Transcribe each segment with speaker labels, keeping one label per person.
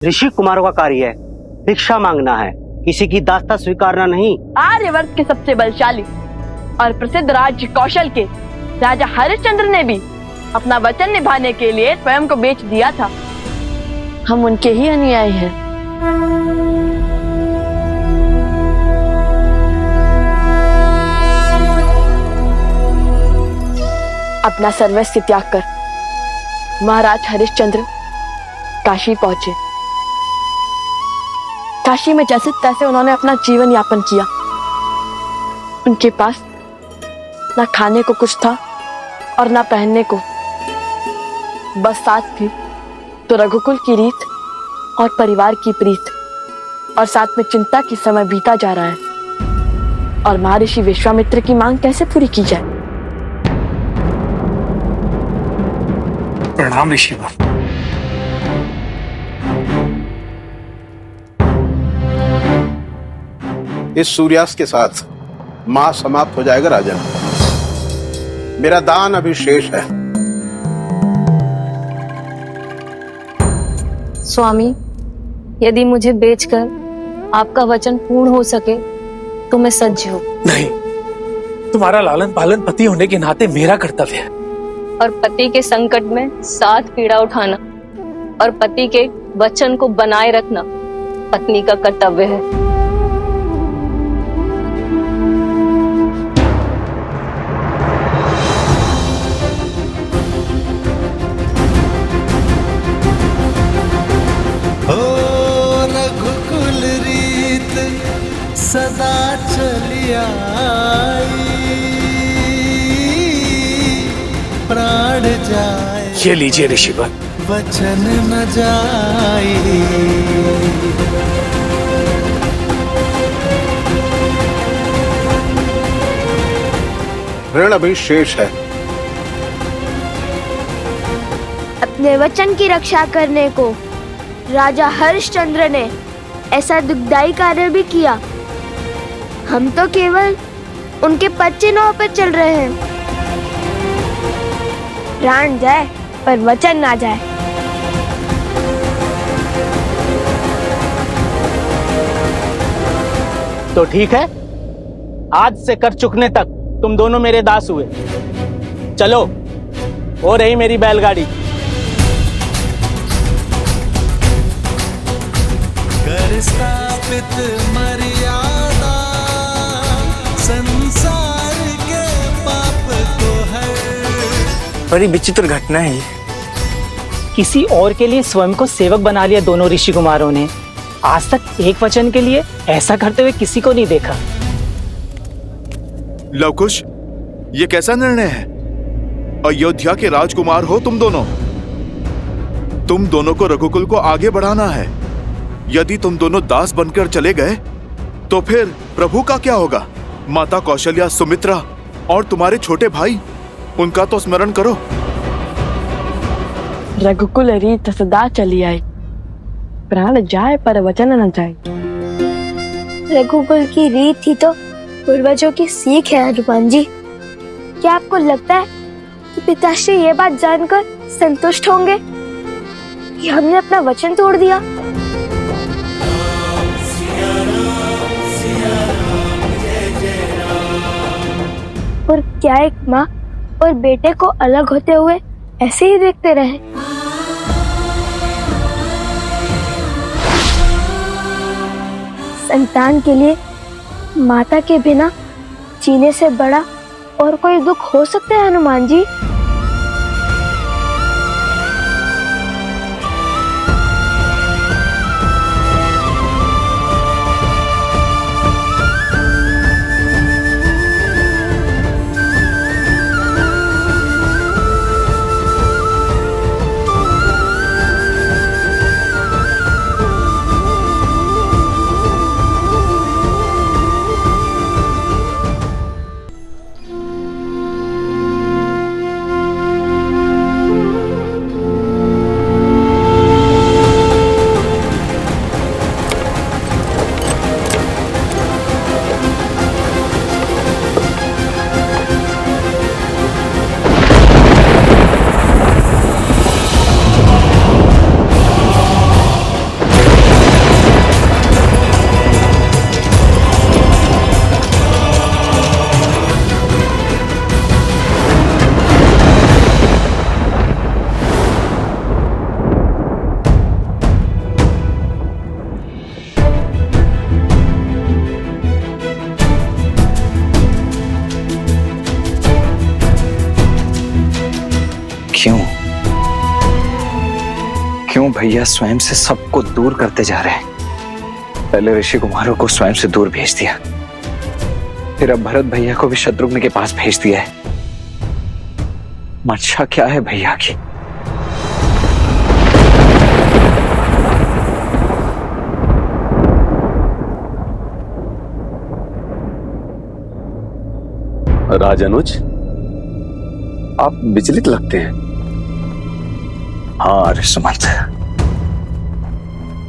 Speaker 1: ऋषि कुमारों का कार्य है भिक्षा मांगना है, किसी की दास्ता स्वीकारना नहीं।
Speaker 2: आर्यवर्त के सबसे बलशाली और प्रसिद्ध राज्य कौशल के राजा हरिश्चंद्र ने भी अपना वचन निभाने के लिए स्वयं को बेच दिया था। हम उनके ही अनुयायी हैं। अपना सर्वस्व त्याग कर महाराज हरिश्चंद्र काशी पहुंचे। काशी में जैसे तैसे उन्होंने अपना जीवन यापन किया। उनके पास ना खाने को कुछ था और ना पहनने को, बस साथ थी तो रघुकुल की रीत और परिवार की प्रीत, और साथ में चिंता की समय बीता जा रहा है और महर्षि विश्वामित्र की मांग कैसे पूरी की जाए।
Speaker 3: प्रणाम ऋषिवर।
Speaker 4: इस सूर्यास्त के साथ माह समाप्त हो जाएगा राजन। मेरा दान अभी शेष है।
Speaker 5: स्वामी, यदि मुझे बेचकर आपका वचन पूर्ण हो सके तो मैं सज्ज हूँ।
Speaker 3: नहीं, तुम्हारा लालन पालन पति होने के नाते मेरा कर्तव्य है।
Speaker 5: और पति के संकट में साथ पीड़ा उठाना और पति के वचन को बनाए रखना पत्नी का कर्तव्य है।
Speaker 6: रघुकुल रीत सदा चली आई, प्राण जाए
Speaker 3: ये लीजिए ऋषिवर।
Speaker 6: वचन न जाए।
Speaker 4: ऋण अभी शेष है।
Speaker 7: अपने वचन की रक्षा करने को राजा हरिश्चंद्र ने ऐसा दुखदाई कार्य भी किया। हम तो केवल उनके पद चिन्हों पर चल रहे हैं। प्राण जाए पर वचन ना जाए।
Speaker 1: तो ठीक है, आज से कर चुकने तक तुम दोनों मेरे दास हुए। चलो, हो रही मेरी बैलगाड़ी।
Speaker 6: कर स्थापित मर्यादा, संसार के पाप को हर।
Speaker 3: बड़ी विचित्र घटना है ये।
Speaker 8: किसी और के लिए स्वयं को सेवक बना लिया दोनों ऋषि कुमारों ने। आज तक एक वचन के लिए ऐसा करते हुए किसी को नहीं देखा।
Speaker 9: लवकुश, ये कैसा निर्णय है? अयोध्या के राजकुमार हो तुम दोनों। तुम दोनों को रघुकुल को आगे बढ़ाना है। यदि तुम दोनों दास बनकर चले गए तो फिर प्रभु का क्या होगा? माता कौशल्या, सुमित्रा और तुम्हारे छोटे भाई, उनका तो स्मरण करो।
Speaker 2: रघुकुल रीत सदा चली आई, प्राण जाए पर वचन न जाए।
Speaker 7: रघुकुल की रीत ही तो पूर्वजों की सीख है हनुमान जी। क्या आपको लगता है कि पिताश्री ये बात जानकर संतुष्ट होंगे कि हमने अपना वचन तोड़ दिया? और क्या एक माँ और बेटे को अलग होते हुए ऐसे ही देखते रहे? संतान के लिए माता के बिना जीने से बड़ा और कोई दुख हो सकता है हनुमान जी?
Speaker 10: भैया स्वयं से सबको दूर करते जा रहे हैं। पहले ऋषि कुमारों को स्वयं से दूर भेज दिया, फिर अब भरत भैया को भी शत्रुघ्न के पास भेज दिया है। मंशा क्या है भैया की?
Speaker 11: राजानुज, आप विचलित लगते हैं।
Speaker 10: हाँ अरे सुमंत,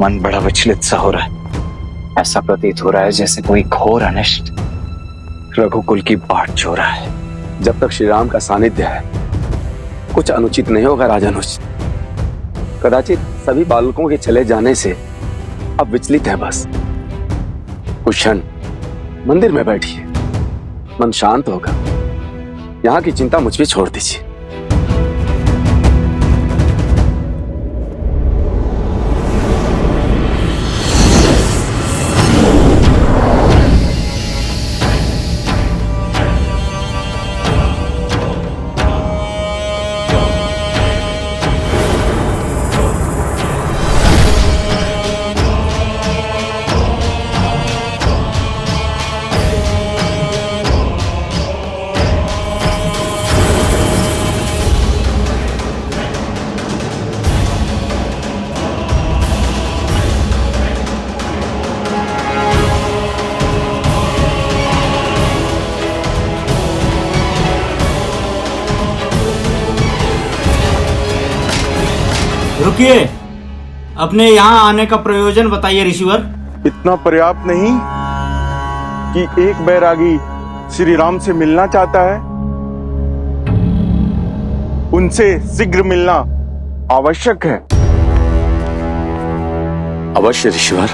Speaker 10: मन बड़ा विचलित सा हो रहा है। ऐसा प्रतीत हो रहा है जैसे कोई घोर अनिष्ट रघुकुल की बाट जो रहा है।
Speaker 11: जब तक श्री राम का सानिध्य है कुछ अनुचित नहीं होगा राजानुज। कदाचित सभी बालकों के चले जाने से अब विचलित है बस। कुछ क्षण मंदिर में बैठिए, मन शांत होगा। यहाँ की चिंता मुझ पे छोड़ दीजिए।
Speaker 12: रुकिए, अपने यहाँ आने का प्रयोजन बताइए ऋषिवर।
Speaker 13: इतना पर्याप्त नहीं कि एक बैरागी श्री राम से मिलना चाहता है, उनसे शीघ्र मिलना आवश्यक है।
Speaker 11: अवश्य ऋषिवर,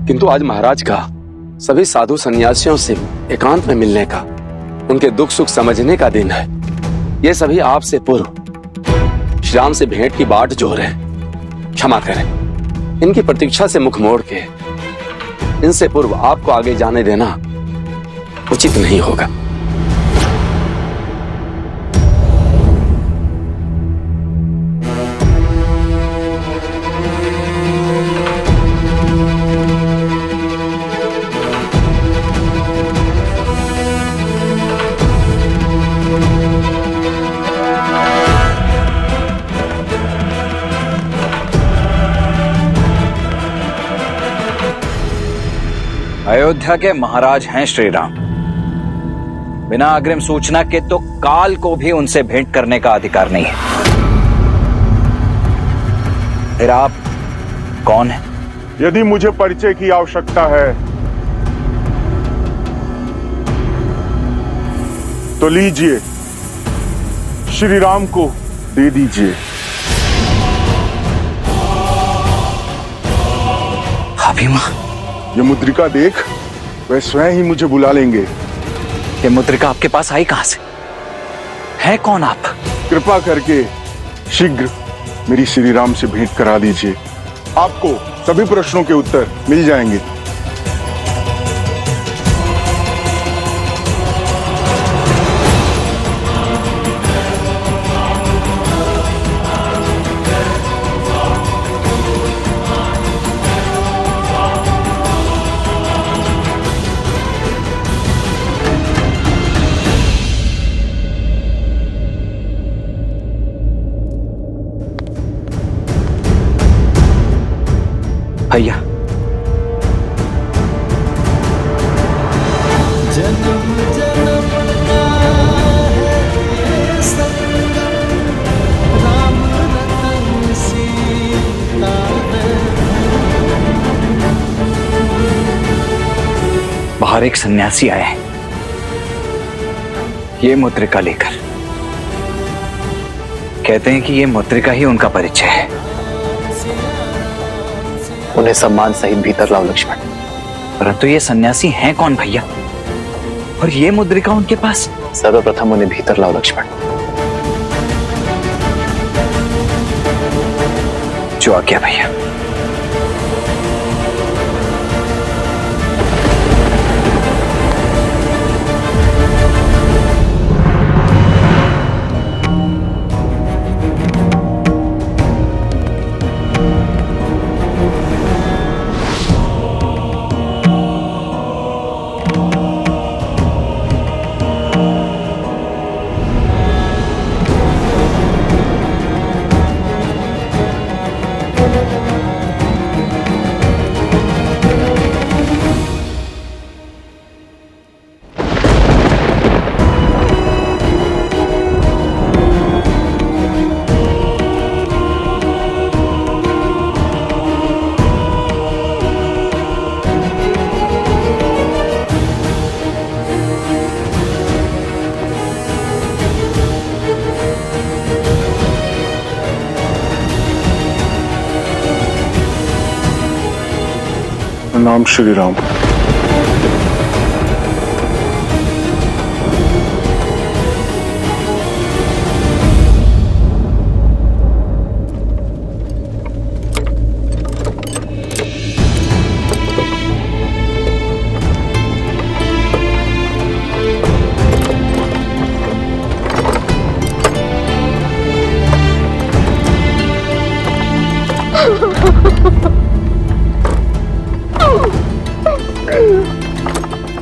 Speaker 11: किंतु आज महाराज का सभी साधु सन्यासियों से एकांत में मिलने का, उनके दुख सुख समझने का दिन है। ये सभी आपसे पूर्व श्री राम से भेंट की बाट जोर है। क्षमा करें, इनकी प्रतीक्षा से मुख मोड़ के इनसे पूर्व आपको आगे जाने देना उचित नहीं होगा।
Speaker 10: अयोध्या के महाराज हैं श्री राम। बिना अग्रिम सूचना के तो काल को भी उनसे भेंट करने का अधिकार नहीं है। फिर आप कौन हैं?
Speaker 13: यदि मुझे परिचय की आवश्यकता है तो लीजिए, श्री राम को दे दीजिए।
Speaker 10: अभिमा,
Speaker 13: ये मुद्रिका देख, वह स्वयं ही मुझे बुला लेंगे।
Speaker 10: ये मुद्रिका आपके पास आई कहां से? है कौन आप?
Speaker 13: कृपा करके शीघ्र मेरी श्री राम से भेंट करा दीजिए, आपको सभी प्रश्नों के उत्तर मिल जाएंगे।
Speaker 10: भैया,
Speaker 6: जन्म जन्म का है ये संगम, राम रतन सीता है।
Speaker 10: बाहर एक सन्यासी आए हैं, ये मुद्रिका लेकर। कहते हैं कि ये मुद्रिका ही उनका परिचय है।
Speaker 3: उन्हें सम्मान सहित भीतर लाओ लक्ष्मण।
Speaker 10: परंतु ये सन्यासी हैं कौन भैया? और ये मुद्रिका उनके पास?
Speaker 3: सर्वप्रथम उन्हें भीतर लाओ लक्ष्मण।
Speaker 10: जो आज्ञा भैया।
Speaker 13: नाम श्री राम।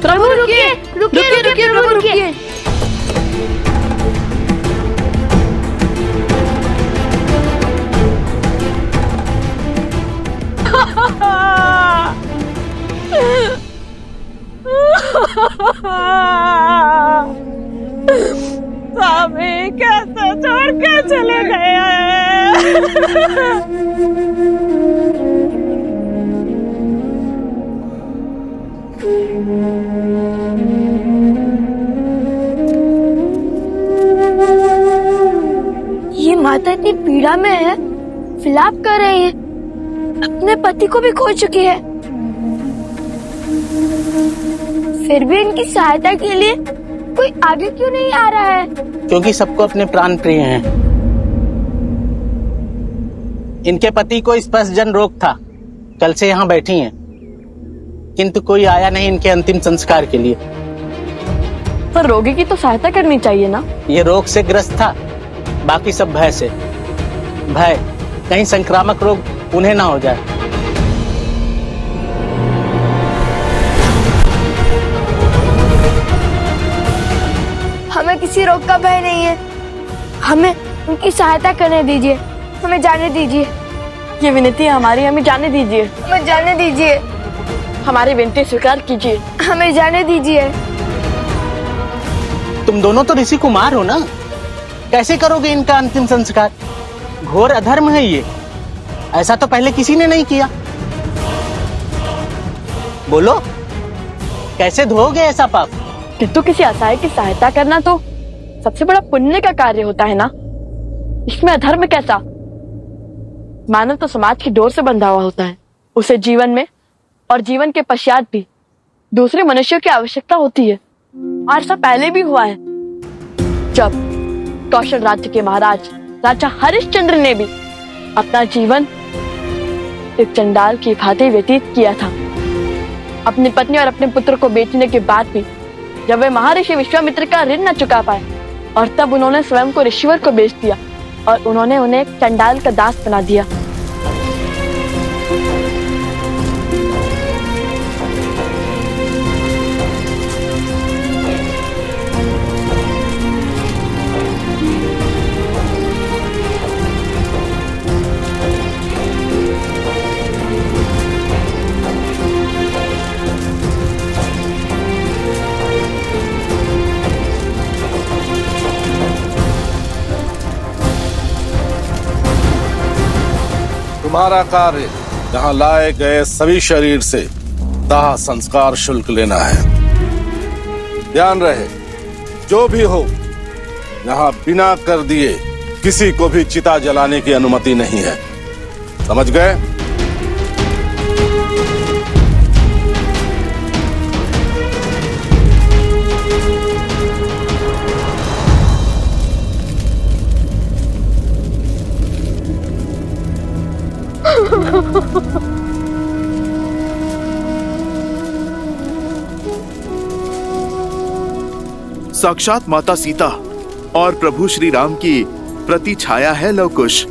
Speaker 2: प्रभु रुकिए, रुकिए, रुकिए, प्रभु रुकिए।
Speaker 14: स्वामी कैसे छोड़ के चले गए
Speaker 7: ये माता इतनी पीड़ा में है, विलाप कर रही है, अपने पति को भी खो चुकी है, फिर भी इनकी सहायता के लिए कोई आगे क्यों नहीं आ रहा है?
Speaker 1: क्योंकि सबको अपने प्राण प्रिय हैं। इनके पति को स्पष्ट जन रोग था, कल से यहाँ बैठी हैं, किंतु कोई आया नहीं इनके अंतिम संस्कार के लिए।
Speaker 2: पर रोगी की तो सहायता करनी चाहिए ना।
Speaker 1: ये रोग से ग्रस्त था, बाकी सब भय से। भय कहीं संक्रामक रोग उन्हें ना हो जाए।
Speaker 7: हमें किसी रोग का भय नहीं है, हमें उनकी सहायता करने दीजिए, हमें जाने दीजिए।
Speaker 2: ये विनती है हमारी, हमें जाने दीजिए।
Speaker 7: हमें जाने दीजिए।
Speaker 2: हमारी विनती स्वीकार कीजिए।
Speaker 7: हमें जाने दीजिए।
Speaker 1: तुम दोनों तो ऋषि कुमार हो ना, कैसे करोगे इनका अंतिम संस्कार? घोर अधर्म है ये, ऐसा तो पहले किसी ने नहीं किया। बोलो, कैसे धोओगे ऐसा पाप?
Speaker 2: किंतु किसी असहाय की सहायता करना तो सबसे बड़ा पुण्य का कार्य होता है ना, इसमें अधर्म कैसा? मानव तो समाज की डोर से बंधा हुआ होता है, उसे जीवन में और जीवन के पश्चात भी दूसरे मनुष्यों की आवश्यकता होती है। और ऐसा पहले भी हुआ है, जब कौशल राज्य के महाराज राजा हरिश्चंद्र ने भी अपना जीवन एक चंडाल की भांति व्यतीत किया था। अपनी पत्नी और अपने पुत्र को बेचने के बाद भी जब वे महर्षि विश्वामित्र का ऋण न चुका पाए, और तब उन्होंने स्वयं को ऋषिवर को बेच दिया और उन्होंने उन्हें एक चंडाल का दास बना दिया।
Speaker 15: तुम्हारा कार्य यहाँ लाए गए सभी शरीर से दाह संस्कार शुल्क लेना है। ध्यान रहे, जो भी हो, यहाँ बिना कर दिए किसी को भी चिता जलाने की अनुमति नहीं है। समझ गए?
Speaker 9: साक्षात माता सीता और प्रभु श्री राम की प्रति छाया है लवकुश।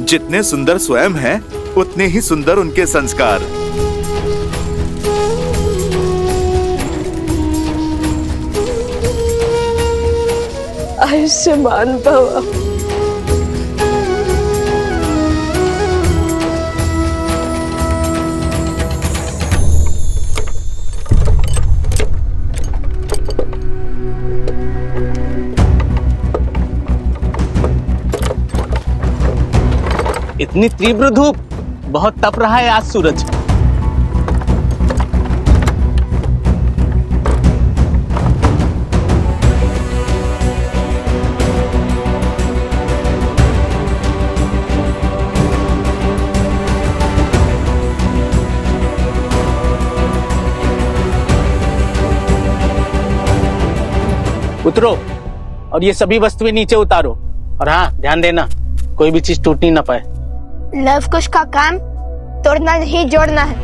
Speaker 9: जितने सुंदर स्वयं हैं, उतने ही सुंदर उनके संस्कार।
Speaker 2: आयुष्मान भव।
Speaker 1: इतनी तीव्र धूप, बहुत तप रहा है आज सूरज। उतरो और ये सभी वस्तुएं नीचे उतारो। और हाँ, ध्यान देना कोई भी चीज टूट ना पाए।
Speaker 7: लव कुश का काम तोड़ना नहीं, जोड़ना है।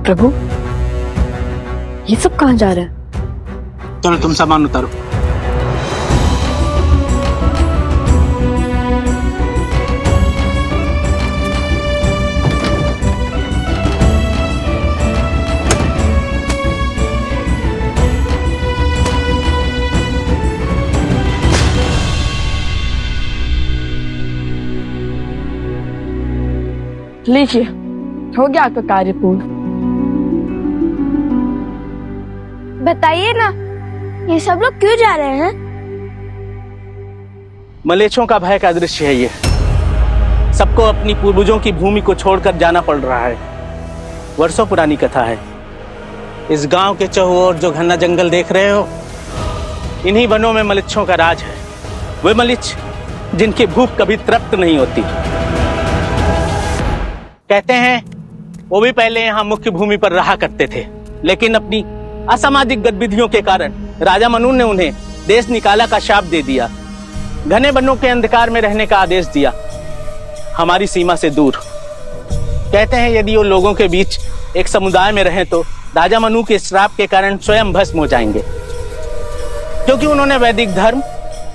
Speaker 2: प्रभु, ये सब कहाँ जा रहा है?
Speaker 1: चलो तुम सामान उतारो।
Speaker 2: लीजिए, हो गया आपका कार्य पूर्ण।
Speaker 7: बताइए ना, ये सब लोग क्यों जा रहे हैं?
Speaker 1: मलेच्छों का भय का दृश्य है ये। सबको अपनी पूर्वजों की भूमि को छोड़कर जाना पड़ रहा है। वर्षों पुरानी कथा है। इस गांव के चौओर जो घना जंगल देख रहे हो, इन्हीं वनों में मलेच्छों का राज है। वे मलिच्छ जिनकी भूख कभी तृप्त नहीं होती। कहते हैं वो भी पहले यहाँ मुख्य भूमि पर रहा करते थे, लेकिन अपनी असामाजिक गतिविधियों के कारण राजा मनु ने उन्हें देश निकाला का शाप दे दिया। घने वनों के अंधकार में रहने का आदेश दिया, हमारी सीमा से दूर। कहते हैं यदि वो लोगों के बीच एक समुदाय में रहें तो राजा मनु के श्राप के कारण स्वयं भस्म हो जाएंगे, क्योंकि उन्होंने वैदिक धर्म,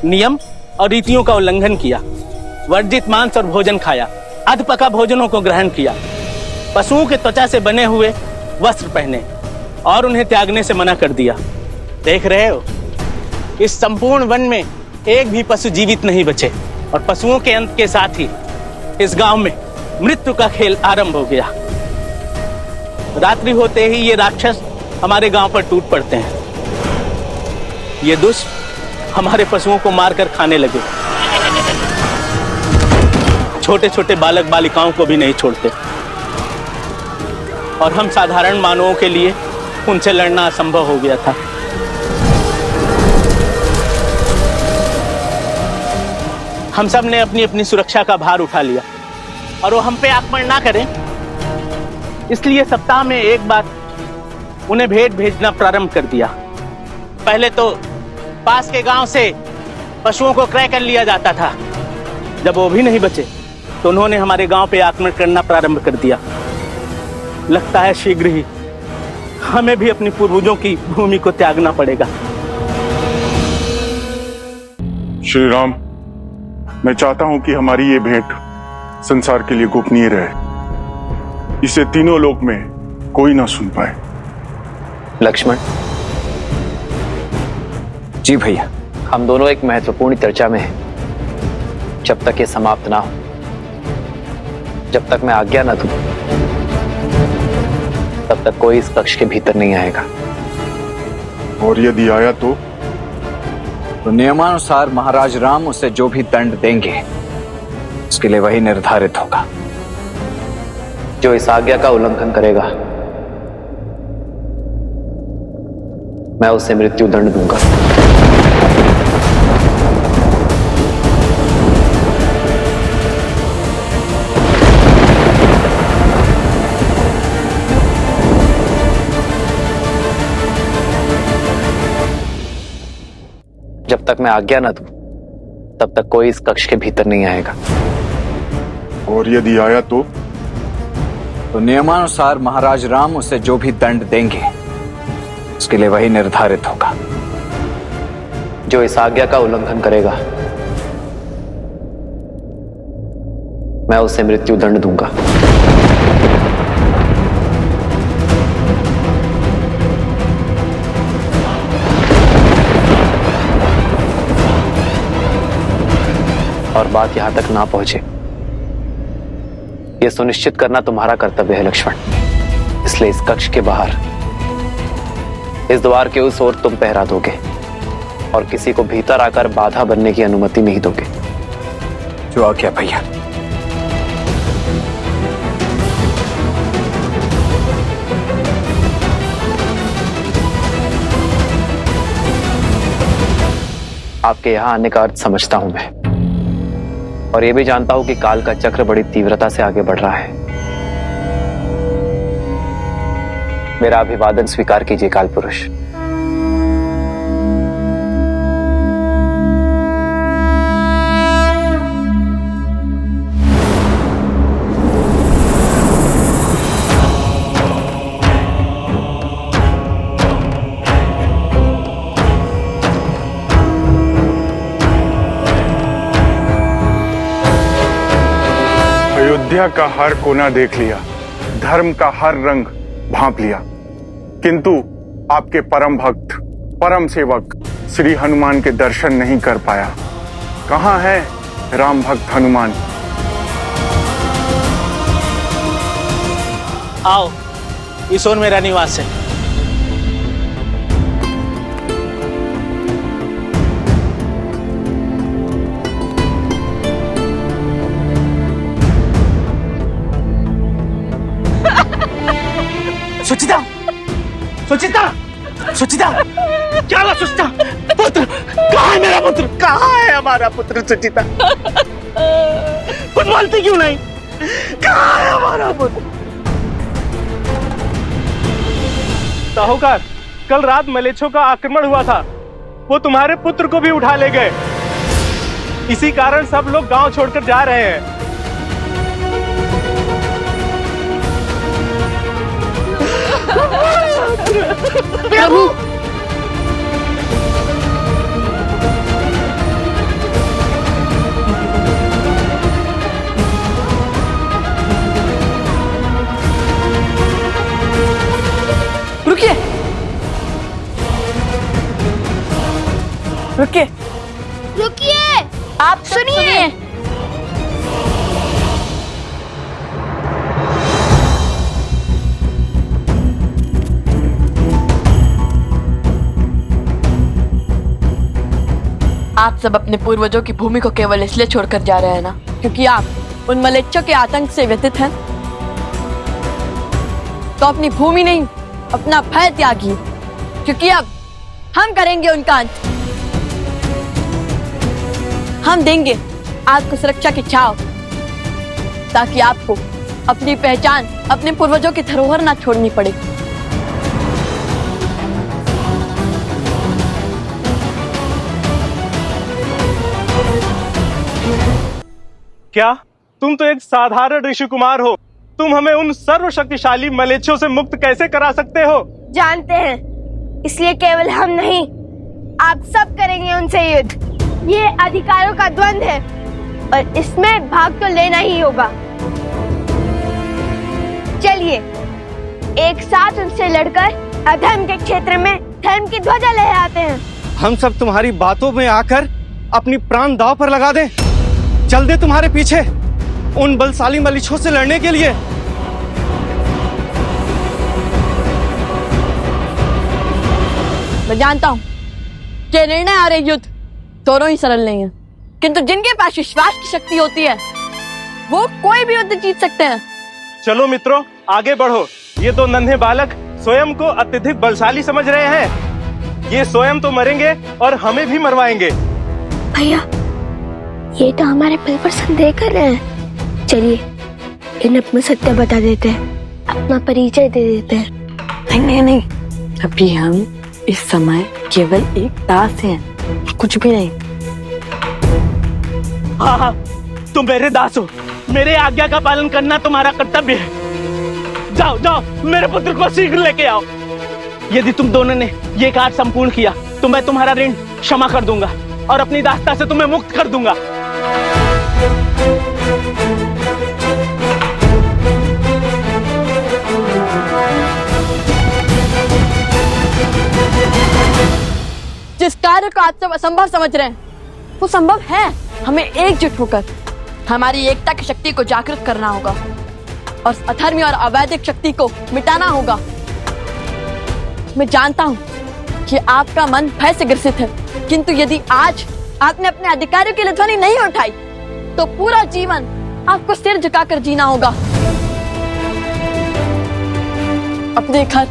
Speaker 1: नियम और रीतियों का उल्लंघन किया, वर्जित मांस और भोजन खाया, अधपका भोजनों को ग्रहण किया, पशुओं के त्वचा से बने हुए वस्त्र पहने और उन्हें त्यागने से मना कर दिया। देख रहे हो, इस संपूर्ण वन में एक भी पशु जीवित नहीं बचे और पशुओं के अंत के साथ ही इस गांव में मृत्यु का खेल आरंभ हो गया। रात्रि होते ही ये राक्षस हमारे गांव पर टूट पड़ते हैं। ये दुष्ट हमारे पशुओं को मारकर खाने लगे, छोटे छोटे बालक बालिकाओं को भी नहीं छोड़ते, और हम साधारण मानवों के लिए उनसे लड़ना असंभव हो गया था। हम सब ने अपनी अपनी सुरक्षा का भार उठा लिया और वो हम पे आक्रमण ना करें, इसलिए सप्ताह में एक बार उन्हें भेंट भेजना प्रारंभ कर दिया। पहले तो पास के गांव से पशुओं को क्रय कर लिया जाता था। जब वो भी नहीं बचे तो उन्होंने हमारे गांव पे आक्रमण करना प्रारंभ कर दिया। लगता है शीघ्र ही हमें भी अपनी पूर्वजों की भूमि को त्यागना पड़ेगा।
Speaker 13: श्री राम, मैं चाहता हूं कि हमारी ये भेंट संसार के लिए गोपनीय रहे। इसे तीनों लोक में कोई ना सुन पाए।
Speaker 10: लक्ष्मण जी भैया, हम दोनों एक महत्वपूर्ण चर्चा में हैं। जब तक ये समाप्त ना हो, जब तक मैं आज्ञा ना दूं, तब तक कोई इस कक्ष के भीतर नहीं आएगा।
Speaker 13: और यदि आया तो
Speaker 10: नियमानुसार महाराज राम उसे जो भी दंड देंगे उसके लिए वही निर्धारित होगा। जो इस आज्ञा का उल्लंघन करेगा, मैं उसे मृत्यु दंड दूंगा। जब तक मैं आज्ञा न दूं, तब तक कोई इस कक्ष के भीतर नहीं आएगा।
Speaker 13: और यदि आया तो
Speaker 10: नियमानुसार महाराज राम उसे जो भी दंड देंगे उसके लिए वही निर्धारित होगा। जो इस आज्ञा का उल्लंघन करेगा, मैं उसे मृत्यु दंड दूंगा। और बात यहां तक ना पहुंचे, यह सुनिश्चित करना तुम्हारा कर्तव्य है लक्ष्मण। इसलिए इस कक्ष के बाहर, इस द्वार के उस ओर तुम पहरा दोगे और किसी को भीतर आकर बाधा बनने की अनुमति नहीं दोगे। जो आज्ञा भैया। आपके यहां आने का अर्थ समझता हूं मैं, और यह भी जानता हूं कि काल का चक्र बड़ी तीव्रता से आगे बढ़ रहा है। मेरा अभिवादन स्वीकार कीजिए काल पुरुष।
Speaker 13: अयोध्या का हर कोना देख लिया, धर्म का हर रंग भांप लिया, किंतु आपके परम भक्त, परम सेवक श्री हनुमान के दर्शन नहीं कर पाया। कहाँ है राम भक्त हनुमान?
Speaker 1: आओ, इस ओर मेरा निवास है। सुचिता, सुचिता, सुचिता, क्या हुआ सुचिता? पुत्र, कहाँ है मेरा पुत्र? कहाँ है हमारा पुत्र सुचिता? कुछ बोलती क्यों नहीं? कहाँ है हमारा पुत्र?
Speaker 16: साहूकार, कल रात मलेच्छों का आक्रमण हुआ था, वो तुम्हारे पुत्र को भी उठा ले गए। इसी कारण सब लोग गांव छोड़कर जा रहे हैं।
Speaker 2: प्रभु, रुकिए, रुकिए,
Speaker 7: रुकिए,
Speaker 2: आप सुनिए। आप सब अपने पूर्वजों की भूमि को केवल इसलिए छोड़कर जा रहे हैं ना क्योंकि आप उन मलेच्छों के आतंक से व्यथित हैं? तो अपनी भूमि नहीं, अपना भय त्यागिए, क्योंकि अब हम करेंगे उनका अंत। हम देंगे आपको सुरक्षा की छाव, ताकि आपको अपनी पहचान अपने पूर्वजों की धरोहर ना छोड़नी पड़े।
Speaker 16: क्या तुम तो एक साधारण ऋषि कुमार हो? तुम हमें उन सर्वशक्तिशाली मलेच्छों से मुक्त कैसे करा सकते हो?
Speaker 7: जानते हैं, इसलिए केवल हम नहीं, आप सब करेंगे उनसे युद्ध। ये अधिकारों का द्वंद्व है और इसमें भाग तो लेना ही होगा। चलिए एक साथ उनसे लड़कर अधर्म के क्षेत्र में धर्म की ध्वजा लहराते हैं।
Speaker 17: हम सब तुम्हारी बातों में आकर अपनी प्राण दांव पर लगा दें, चल दे तुम्हारे पीछे उन बलशाली मलीछों से लड़ने के लिए।
Speaker 2: मैं जानता हूँ कि निर्णय और युद्ध दोनों ही सरल नहीं है, किंतु जिनके पास विश्वास की शक्ति होती है वो कोई भी युद्ध जीत सकते हैं।
Speaker 16: चलो मित्रों, आगे बढ़ो। ये दो नन्हे बालक स्वयं को अत्यधिक बलशाली समझ रहे हैं। ये स्वयं तो मरेंगे और हमें भी मरवाएंगे।
Speaker 7: भैया, ये तो हमारे पल पर संदेह कर रहे हैं। चलिए इन्हें अपना सत्य बता देते हैं, अपना परिचय दे देते हैं।
Speaker 2: नहीं नहीं नहीं, अभी हम इस समय केवल एक दास हैं, कुछ भी नहीं।
Speaker 1: हाँ हाँ, तुम मेरे दास हो, मेरे आज्ञा का पालन करना तुम्हारा कर्तव्य है। जाओ जाओ, मेरे पुत्र को शीघ्र लेके आओ। यदि तुम दोनों ने ये कार्य संपूर्ण किया तो मैं तुम्हारा ऋण क्षमा कर दूंगा और अपनी दासता से तुम्हें मुक्त कर दूंगा।
Speaker 2: जिस कार्य को आप सब असंभव समझ रहे हैं वो संभव है। हमें एकजुट होकर हमारी एकता की शक्ति को जागृत करना होगा और अधर्मी और अवैधिक शक्ति को मिटाना होगा। मैं जानता हूँ कि आपका मन भय से ग्रसित है, किंतु यदि आज आपने अपने अधिकारों के लिए ध्वनि नहीं उठाई तो पूरा जीवन आपको सिर झुकाकर जीना होगा। अपने घर,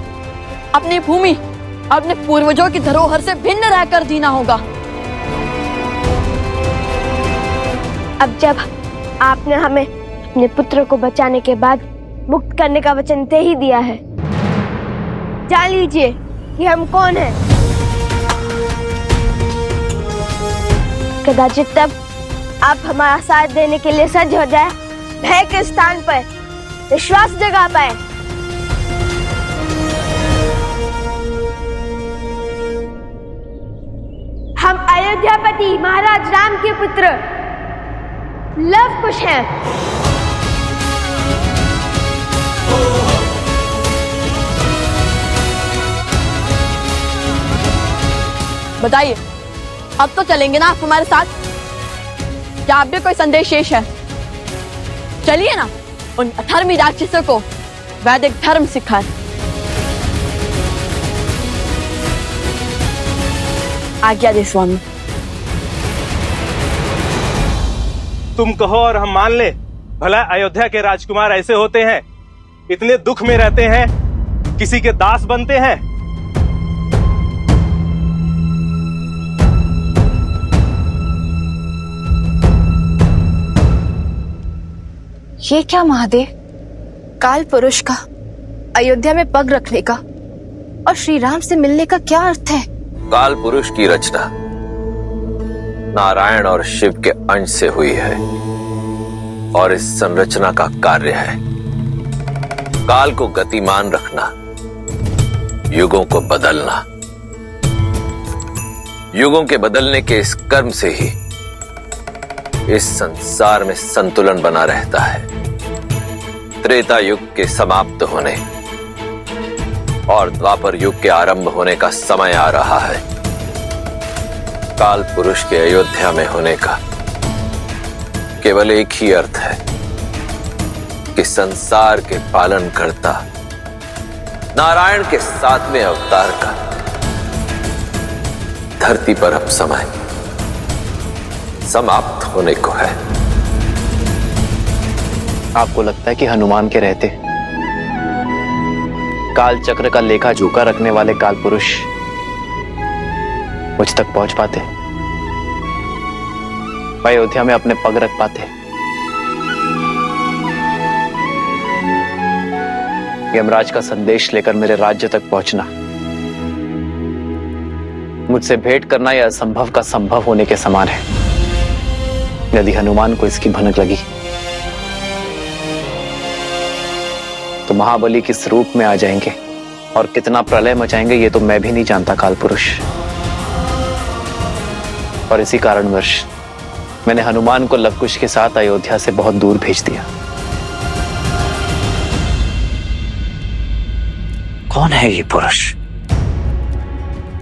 Speaker 2: अपनी भूमि, अपने पूर्वजों की धरोहर से भिन्न रहकर जीना होगा।
Speaker 7: अब जब आपने हमें अपने पुत्र को बचाने के बाद मुक्त करने का वचन दे ही दिया है जान लीजिए कि हम कौन हैं। कदाचित तब आप हमारा साथ देने के लिए सज्ज हो जाए, भय के स्थान पर विश्वास जगा पाए। हम अयोध्यापति महाराज राम के पुत्र लव कुश हैं।
Speaker 2: बताइए, अब तो चलेंगे ना आप हमारे साथ? क्या आप भी कोई संदेश शेष है? चलिए ना, उन अधर्मी राक्षसों को वैदिक धर्म सिखाए। आज्ञा दे स्वामी।
Speaker 16: तुम कहो और हम मान ले। भला अयोध्या के राजकुमार ऐसे होते हैं, इतने दुख में रहते हैं, किसी के दास बनते हैं?
Speaker 18: ये क्या महादेव, काल पुरुष का अयोध्या में पग रखने का और श्री राम से मिलने का क्या अर्थ है?
Speaker 19: काल पुरुष की रचना नारायण और शिव के अंश से हुई है और इस संरचना का कार्य है काल को गतिमान रखना, युगों को बदलना। युगों के बदलने के इस कर्म से ही इस संसार में संतुलन बना रहता है। त्रेता युग के समाप्त होने और द्वापर युग के आरंभ होने का समय आ रहा है। काल पुरुष के अयोध्या में होने का केवल एक ही अर्थ है कि संसार के पालन करता नारायण के 7वें अवतार का धरती पर अब समय समाप्त होने को है।
Speaker 10: आपको लगता है कि हनुमान के रहते काल चक्र का लेखा जोखा रखने वाले काल पुरुष मुझ तक पहुंच पाते, अयोध्या में अपने पग रख पाते? यमराज का संदेश लेकर मेरे राज्य तक पहुंचना, मुझसे भेंट करना यह असंभव का संभव होने के समान है। यदि हनुमान को इसकी भनक लगी तो महाबली किस रूप में आ जाएंगे और कितना प्रलय मचाएंगे ये तो मैं भी नहीं जानता काल पुरुष। और इसी कारणवश मैंने हनुमान को लवकुश के साथ अयोध्या से बहुत दूर भेज दिया।
Speaker 20: कौन है ये पुरुष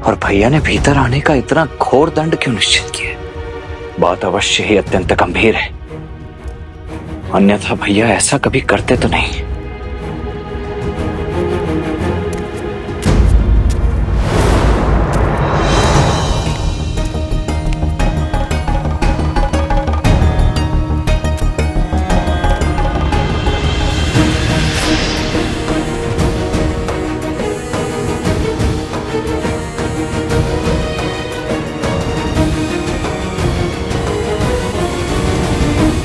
Speaker 20: और भैया ने भीतर आने का इतना घोर दंड क्यों निश्चित किया? बात अवश्य ही अत्यंत गंभीर है, अन्यथा भैया ऐसा कभी करते तो नहीं।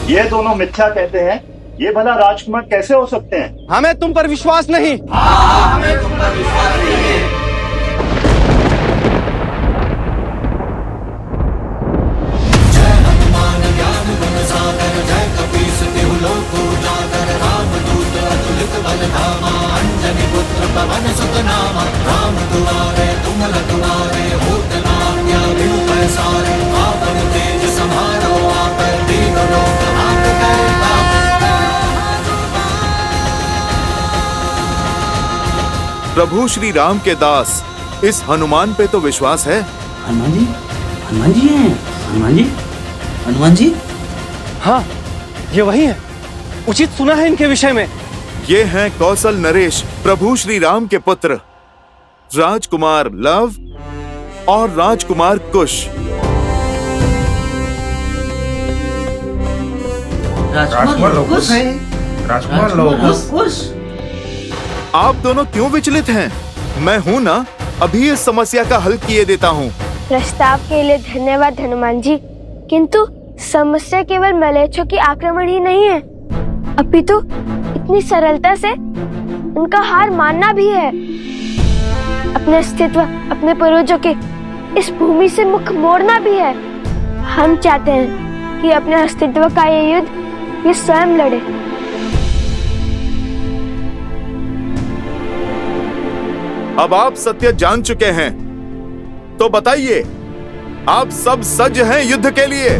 Speaker 21: ये दोनों मिथ्या कहते हैं, ये भला राजकुमार कैसे हो सकते हैं?
Speaker 17: हमें तुम पर विश्वास नहीं।
Speaker 6: हमें तुम पर विश्वास नहीं है। जय हनुमान ज्ञान गुण सागर, जय कपीस तिहु लोक उजागर, रामदूत अतुलित बल धामा, अंजनी पुत्र पवन सुत नामा, राम दुआरे तुम रखवारे, होत न आज्ञा बिनु पैसारे, आपन तेज समारो आप, दीन लोक
Speaker 9: प्रभु श्री राम के दास इस हनुमान पे तो विश्वास है।
Speaker 20: हनुमान जी, हनुमान जी हैं। हनुमान जी, हनुमान जी।
Speaker 17: हाँ, ये वही है। उचित सुना है इनके विषय में।
Speaker 9: ये हैं कौशल नरेश, प्रभु श्री राम के पुत्र, राजकुमार लव और राजकुमार कुश।
Speaker 21: राजकुमार लोकुश है। राजकुमार लोकुश।
Speaker 9: आप दोनों क्यों विचलित हैं? मैं हूं ना, अभी इस समस्या का हल किए देता हूं।
Speaker 7: प्रस्ताव के लिए धन्यवाद हनुमान जी, किंतु समस्या केवल मलेच्छों की आक्रमण ही नहीं है, अपितु इतनी सरलता से उनका हार मानना भी है। अपने अस्तित्व, अपने पूर्वजों के इस भूमि से मुख मोड़ना भी है। हम चाहते हैं कि अपने अस्तित्व का ये युद्ध ये स्वयं लड़े।
Speaker 9: अब आप सत्य जान चुके हैं, तो बताइए, आप सब सज्ज हैं युद्ध के लिए?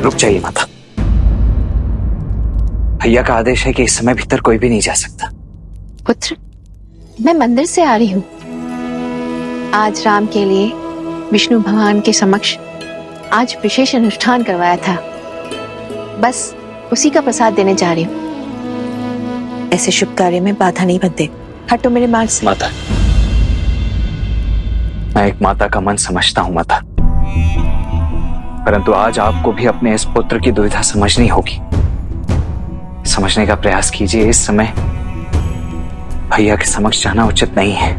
Speaker 20: रुक जाइए माता। भैया का आदेश है कि इस समय भीतर कोई भी नहीं जा सकता।
Speaker 18: पुत्र, मैं मंदिर से आ रही हूँ। आज राम के लिए विष्णु भगवान के समक्ष आज विशेष अनुष्ठान करवाया था, बस उसी का प्रसाद देने जा रही हूँ। ऐसे शुभ कार्य में बाधा नहीं बनते। हटो मेरे मार्ग से।
Speaker 20: माता, मैं एक माता का मन समझता हूँ माता, परंतु आज आपको भी अपने इस पुत्र की दुविधा समझनी होगी। समझने का प्रयास कीजिए। इस समय भैया के समक्ष जाना उचित नहीं है।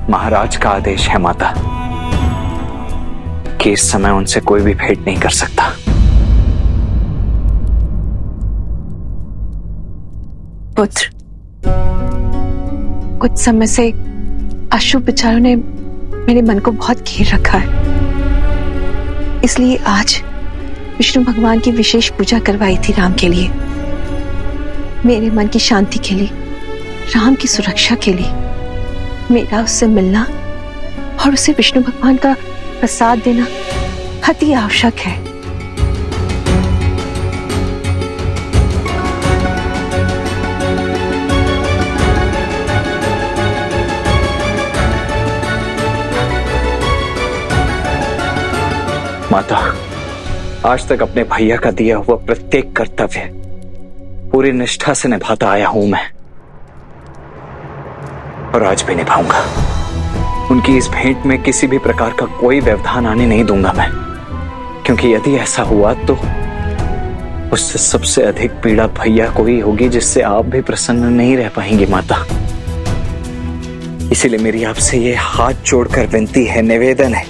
Speaker 20: महाराज का आदेश है माता कि इस समय उनसे कोई भी भेंट नहीं कर सकता।
Speaker 18: पुत्र, कुछ समय से अशुभ विचारों ने मेरे मन को बहुत घेर रखा है, इसलिए आज विष्णु भगवान की विशेष पूजा करवाई थी राम के लिए, मेरे मन की शांति के लिए, राम की सुरक्षा के लिए। मेरा उससे मिलना और उसे विष्णु भगवान का प्रसाद देना अति आवश्यक है।
Speaker 20: माता, आज तक अपने भैया का दिया हुआ प्रत्येक कर्तव्य पूरी निष्ठा से निभाता आया हूं मैं, और आज भी निभाऊंगा। उनकी इस भेंट में किसी भी प्रकार का कोई व्यवधान आने नहीं दूंगा मैं, क्योंकि यदि ऐसा हुआ तो उससे सबसे अधिक पीड़ा भैया को ही होगी, जिससे आप भी प्रसन्न नहीं रह पाएंगी माता। इसीलिए मेरी आपसे ये हाथ जोड़कर विनती है, निवेदन है,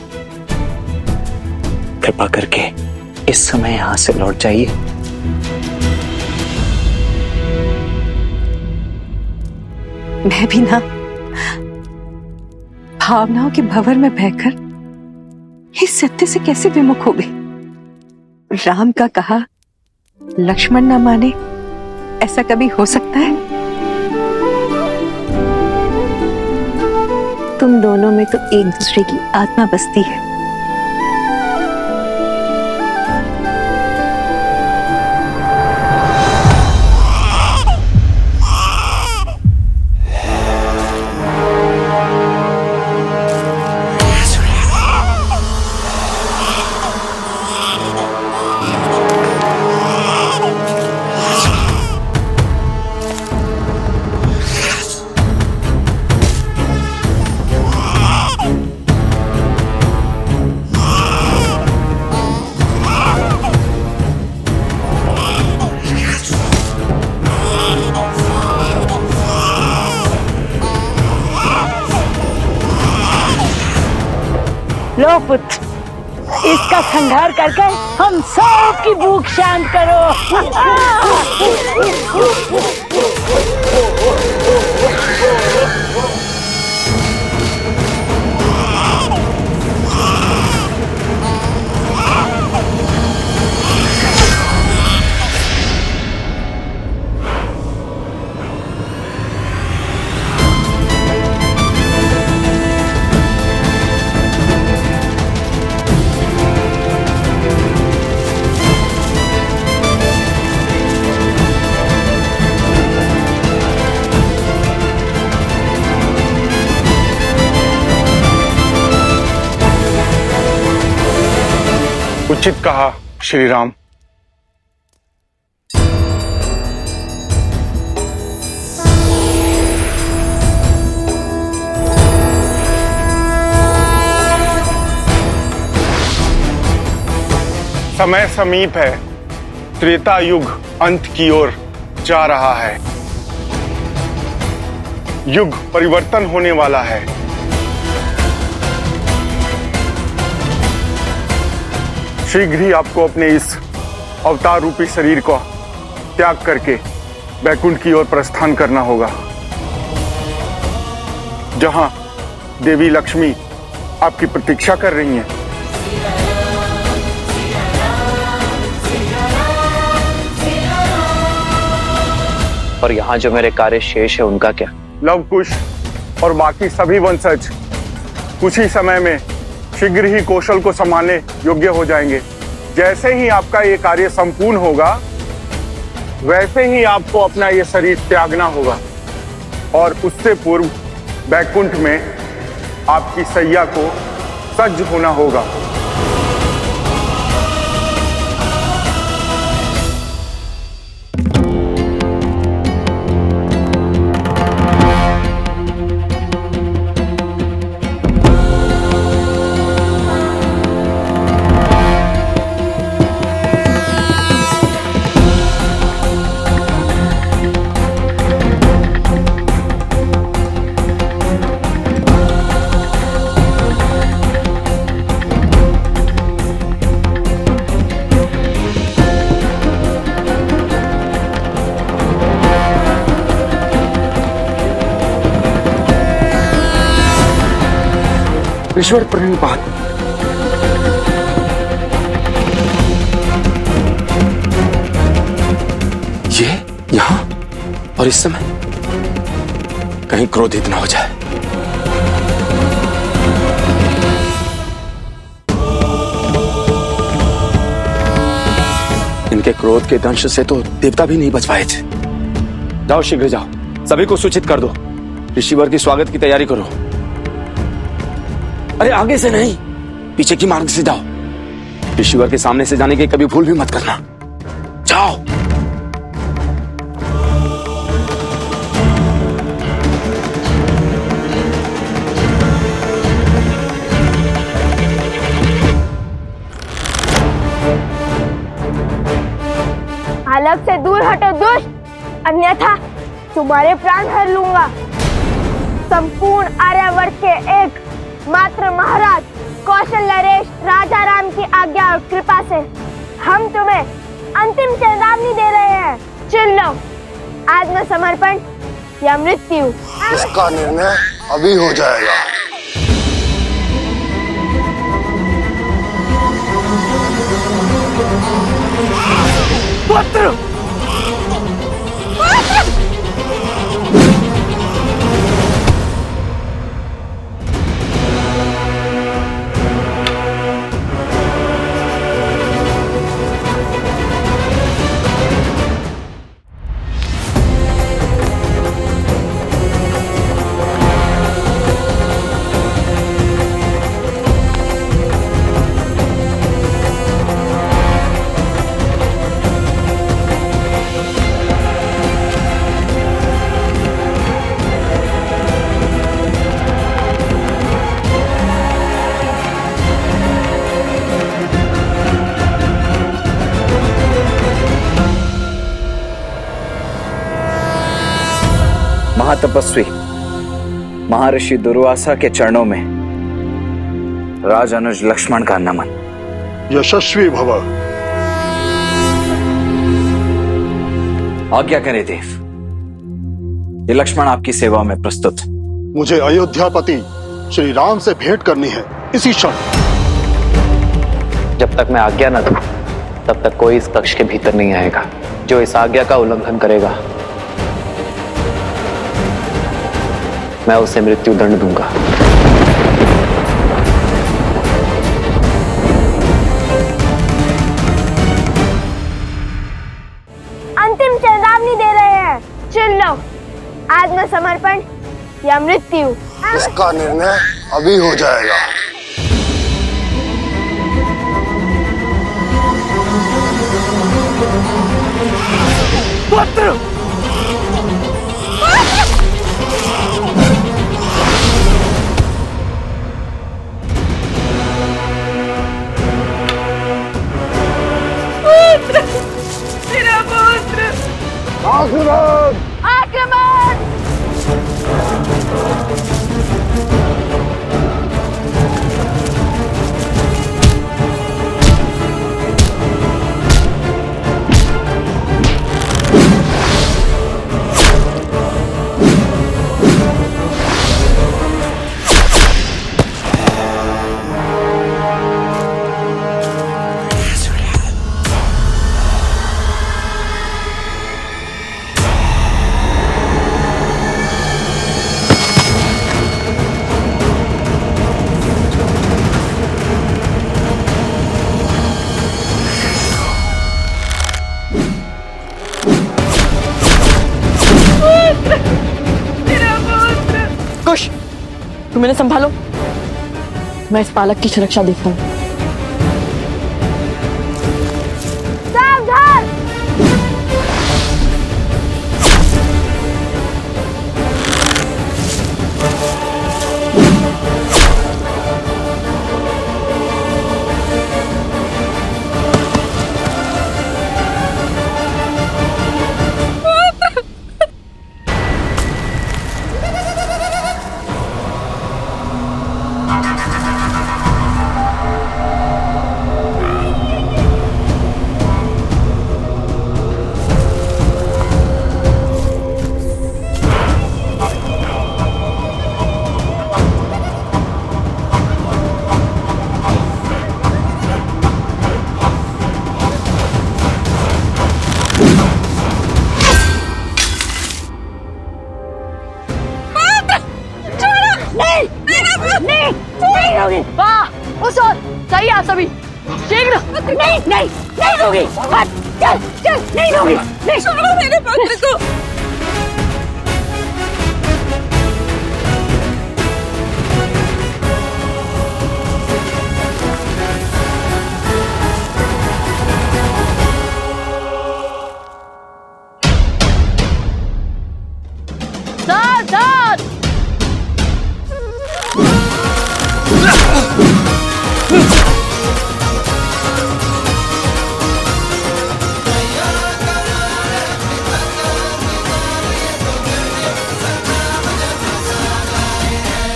Speaker 20: कृपा करके इस समय यहां से लौट जाइए।
Speaker 18: मैं भी ना भावनाओं के भंवर में बहकर इस सत्य से कैसे विमुख हो गई। राम का कहा लक्ष्मण न माने, ऐसा कभी हो सकता है? तुम दोनों में तो एक दूसरे की आत्मा बसती है।
Speaker 14: लो पुत्र, इसका संहार करके हम सब की भूख शांत करो।
Speaker 13: उचित कहा श्री राम। समय समीप है, त्रेता युग अंत की ओर जा रहा है। युग परिवर्तन होने वाला है। शीघ्र ही आपको अपने इस अवतार रूपी शरीर को त्याग करके बैकुंठ की ओर प्रस्थान करना होगा, जहां देवी लक्ष्मी आपकी प्रतीक्षा कर रही हैं।
Speaker 10: और यहाँ जो मेरे कार्य शेष है उनका क्या?
Speaker 13: लवकुश और बाकी सभी वंशज कुछ ही समय में शीघ्र ही कौशल को संभालने योग्य हो जाएंगे। जैसे ही आपका ये कार्य संपूर्ण होगा, वैसे ही आपको अपना ये शरीर त्यागना होगा और उससे पूर्व बैकुंठ में आपकी सैया को सज्ज होना होगा।
Speaker 11: ईश्वर प्रणिपात। ये यहां और इस समय कहीं क्रोधित ना हो जाए। इनके क्रोध के दंश से तो देवता भी नहीं बच पाए थे। जाओ, शीघ्र जाओ, सभी को सूचित कर दो। ऋषिवर की स्वागत की तैयारी करो। अरे आगे से नहीं, पीछे की मार्ग से जाओ। ऋषिवर के सामने से जाने की कभी भूल भी मत करना। जाओ।
Speaker 7: हालत से दूर हटो दुष्ट, अन्यथा तुम्हारे प्राण हर लूंगा। संपूर्ण आर्यावर्त के एक मात्र महाराज कौशल नरेश राजा राम की आज्ञा और कृपा से हम तुम्हें अंतिम चेतावनी दे रहे हैं। चुन लो, आत्मसमर्पण या मृत्यु।
Speaker 5: इसका निर्णय अभी हो जाएगा।
Speaker 11: पुत्र!
Speaker 20: महातपस्वी महर्षि दुर्वासा के चरणों में राज अनुज लक्ष्मण का नमन।
Speaker 5: यशस्वी भव।
Speaker 20: आज्ञा करें देव, ये लक्ष्मण आपकी सेवा में प्रस्तुत।
Speaker 5: मुझे अयोध्यापति श्री राम से भेंट करनी है इसी क्षण।
Speaker 10: जब तक मैं आज्ञा न दूं, तब तक कोई इस कक्ष के भीतर नहीं आएगा। जो इस आज्ञा का उल्लंघन करेगा, मैं उसे मृत्यु दंड दूंगा।
Speaker 7: अंतिम चेतावनी दे रहे हैं। चुन लो, आत्मसमर्पण या मृत्यु।
Speaker 5: इसका निर्णय अभी हो जाएगा।
Speaker 11: पुत्र!
Speaker 14: मेरा पुत्र!
Speaker 5: आक्रमण!
Speaker 14: आक्रमण!
Speaker 2: कुश, तुम इन्हें संभालो, मैं इस बालक की सुरक्षा देखता हूँ।
Speaker 7: सावधान!
Speaker 2: उस ओर सही आप सभी शीघ्र।
Speaker 14: नहीं नहीं नहीं होगी, चल चल, नहीं होगी, नहीं छोड़ो मेरे पुत्र को।
Speaker 2: सावधान!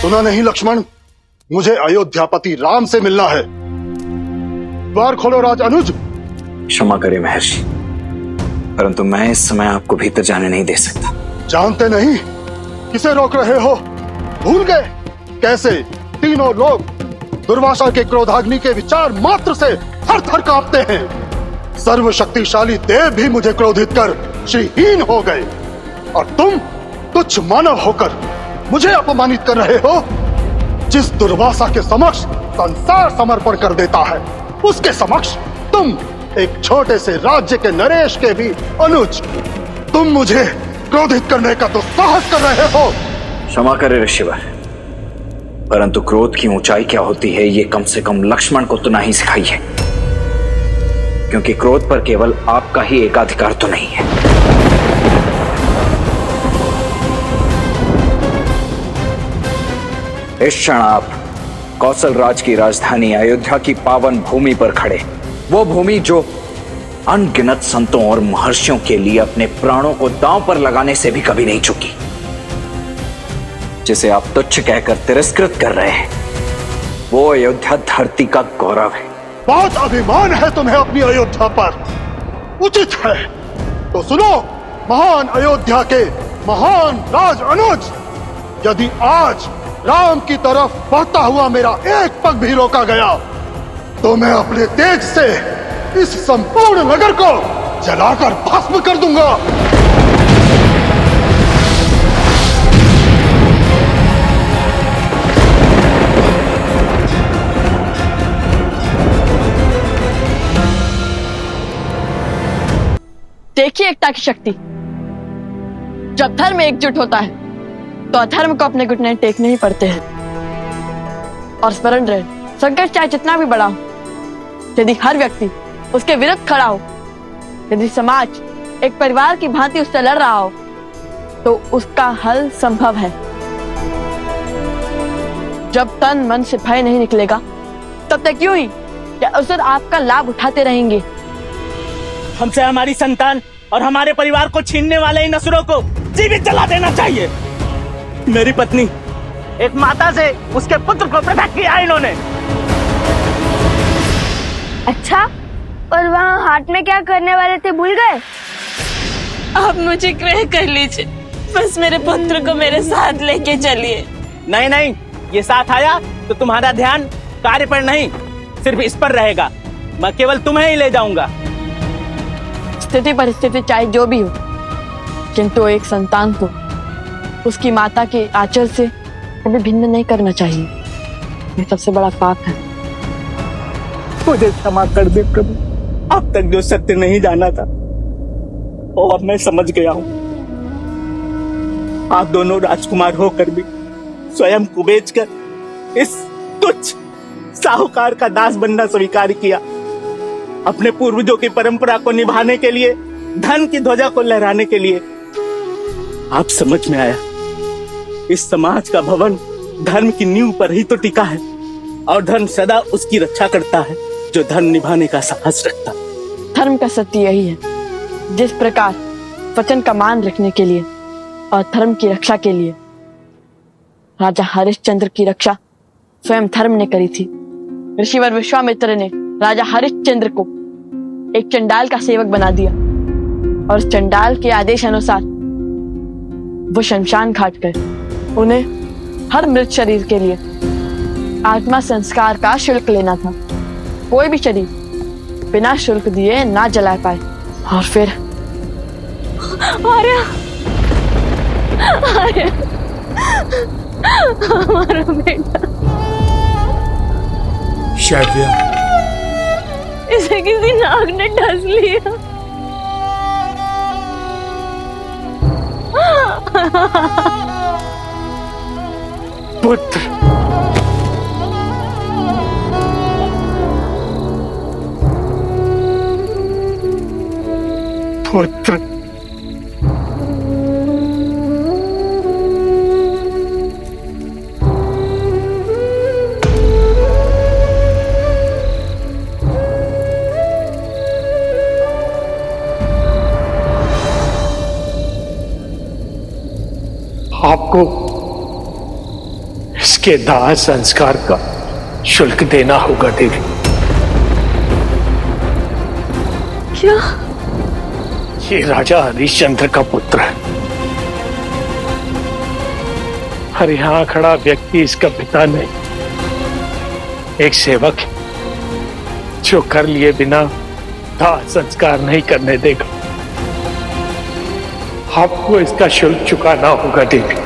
Speaker 5: सुना नहीं लक्ष्मण, मुझे अयोध्यापति राम से मिलना है। द्वार खोलो राज अनुज।
Speaker 20: क्षमा करें महर्षि, परंतु मैं इस समय आपको भीतर जाने नहीं दे सकता।
Speaker 5: जानते नहीं किसे रोक रहे हो? भूल गए कैसे तीनों लोग दुर्वासा के क्रोधाग्नि के विचार मात्र से थर थर कांपते हैं। सर्वशक्तिशाली देव भी मुझे क्रोधित कर श्रीहीन हो गए, और तुम तुच्छ मानव होकर मुझे अपमानित कर रहे हो। जिस दुर्वासा के समक्ष संसार समर्पण कर देता है, उसके समक्ष तुम एक छोटे से राज्य के नरेश के भी अनुज, तुम मुझे क्रोधित करने का तो साहस कर रहे हो।
Speaker 20: क्षमा करें ऋषिवर, परंतु क्रोध की ऊंचाई क्या होती है ये कम से कम लक्ष्मण को तो नहीं सिखाई है, क्योंकि क्रोध पर केवल आपका ही एकाधिकार तो नहीं है। इस क्षण आप कौशल राज की राजधानी अयोध्या की पावन भूमि पर खड़े, वो भूमि जो अनगिनत संतों और महर्षियों के लिए अपने प्राणों को दांव पर लगाने से भी कभी नहीं चुकी, जिसे आप तुच्छ कहकर तिरस्कृत कर रहे हैं, वो अयोध्या धरती का गौरव है।
Speaker 5: बहुत अभिमान है तुम्हें अपनी अयोध्या पर, उचित है तो सुनो महान अयोध्या के महान राज अनुज, यदि आज राम की तरफ बढ़ता हुआ मेरा एक पग भी रोका गया तो मैं अपने तेज से इस संपूर्ण नगर को जलाकर भस्म कर दूंगा।
Speaker 2: देखिए एकता की शक्ति। जब धर्म एकजुट होता है तो अधर्म को अपने घुटने टेकने ही पड़ते हैं। और स्मरण रहे, संकट चाहे जितना भी बड़ा हो, यदि हर व्यक्ति उसके विरुद्ध खड़ा हो, यदि समाज एक परिवार की भांति उससे लड़ रहा हो, तो उसका हल संभव है। जब तन मन से भय नहीं निकलेगा, तब तक यूं ही या अवसर आपका लाभ उठाते रहेंगे।
Speaker 1: हमसे हमारी संतान और हमारे परिवार को छीनने वाले इन असुरों को जीवित जला देना चाहिए। मेरी पत्नी एक माता से उसके पुत्र को पृथक किया इन्होंने।
Speaker 7: अच्छा, और वहाँ हाट में क्या करने वाले थे, भूल गए?
Speaker 4: आप मुझे ग्रह कर लीजिए, बस मेरे पुत्र को मेरे साथ लेके चलिए।
Speaker 1: नहीं नहीं, ये साथ आया तो तुम्हारा ध्यान कार्य पर नहीं, सिर्फ इस पर रहेगा। मैं केवल तुम्हें ही ले जाऊंगा।
Speaker 2: स्थिति परिस्थिति चाहे जो भी हो, किंतु एक संतान को उसकी माता के आंचल से कभी भिन्न नहीं करना चाहिए। ये सबसे बड़ा पाप है।
Speaker 1: मुझे क्षमा कर दे प्रभु, अब तक जो सत्य नहीं जाना था वो अब मैं समझ गया हूँ। आप दोनों राजकुमार होकर भी स्वयं को बेचकर इस तुच्छ साहूकार का दास बनना स्वीकार किया। अपने पूर्वजों की परंपरा को निभाने के लिए, धन की ध्वजा को लहराने के लिए। आप समझ में आया, इस समाज का भवन धर्म की नींव पर ही तो टिका है, और धर्म सदा उसकी रक्षा करता है जो धर्म निभाने का साहस रखता है।
Speaker 2: धर्म का सत्य यही है, जिस प्रकार वचन का मान रखने के लिए और धर्म की रक्षा के लिए राजा हरिश्चंद्र की रक्षा स्वयं धर्म ने करी थी। ऋषिवर विश्वामित्र ने राजा हरिश्चंद्र को एक चंडाल का सेवक बना दिया, और उस चंडाल के आदेश अनुसार वो शमशान घाट गए। उन्हें हर मृत शरीर के लिए आत्मा संस्कार का शुल्क लेना था। कोई भी शरीर बिना शुल्क दिए ना जला पाए। और फिर
Speaker 4: आर्या, आर्या, हमारा बेटा, इसे किसी नाग ने डस लिया।
Speaker 3: पुत्र, पुत्र, आपको इसके दाह संस्कार का शुल्क देना होगा देवी।
Speaker 4: क्या?
Speaker 3: ये राजा हरिश्चंद्र का पुत्र है, और यहां खड़ा व्यक्ति इसका पिता नहीं, एक सेवक है जो कर लिए बिना दाह संस्कार नहीं करने देगा। आपको इसका शुल्क चुकाना होगा देवी।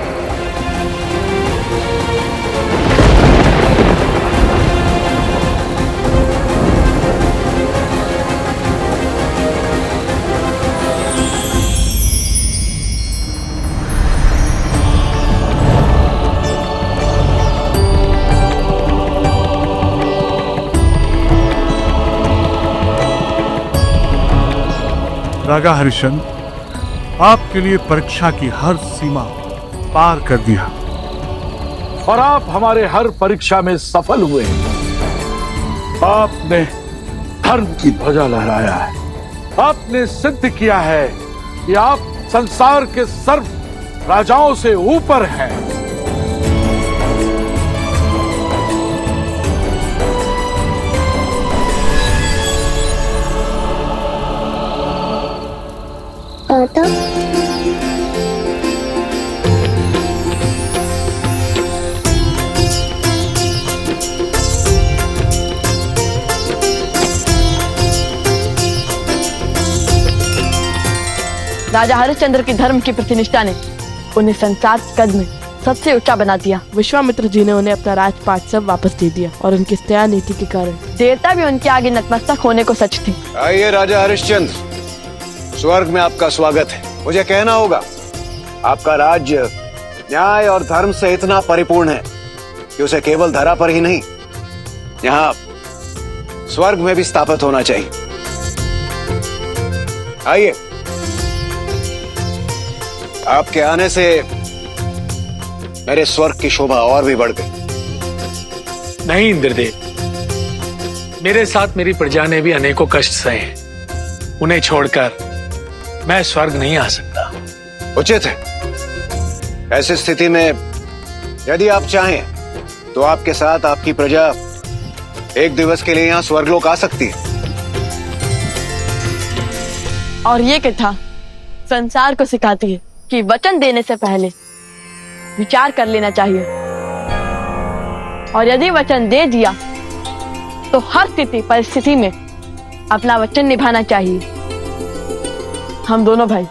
Speaker 8: राजा हरिश्चंद्र, आपके लिए परीक्षा की हर सीमा पार कर दिया,
Speaker 15: और आप हमारे हर परीक्षा में सफल हुए। आपने धर्म की ध्वजा लहराया है, आपने सिद्ध किया है कि आप संसार के सर्व राजाओं से ऊपर हैं।
Speaker 2: राजा हरिश्चंद्र की धर्म की प्रतिनिष्ठा ने उन्हें संसार कद में सबसे ऊंचा बना दिया।
Speaker 22: विश्वामित्र जी ने उन्हें अपना राजपाट सब वापस दे दिया, और उनकी दया नीति के कारण
Speaker 2: देवता भी उनके आगे नतमस्तक होने को सच थे।
Speaker 23: आइए राजा हरिश्चंद्र, स्वर्ग में आपका स्वागत है। मुझे कहना होगा, आपका राज्य न्याय और धर्म से इतना परिपूर्ण है कि उसे केवल धरा पर ही नहीं, यहाँ स्वर्ग में भी स्थापित होना चाहिए। आइए, आपके आने से मेरे स्वर्ग की शोभा और भी बढ़ गई।
Speaker 3: नहीं इंद्रदेव, मेरे साथ मेरी प्रजा ने भी अनेकों कष्ट सहे हैं, उन्हें छोड़कर मैं स्वर्ग नहीं आ सकता।
Speaker 23: उचित है। ऐसी स्थिति में यदि आप चाहें तो आपके साथ आपकी प्रजा एक दिवस के लिए यहाँ स्वर्गलोक आ सकती है।
Speaker 2: और ये कथा संसार को सिखाती है कि वचन देने से पहले विचार कर लेना चाहिए, और यदि वचन दे दिया तो हर स्थिति परिस्थिति में अपना वचन निभाना चाहिए। हम दोनों भाई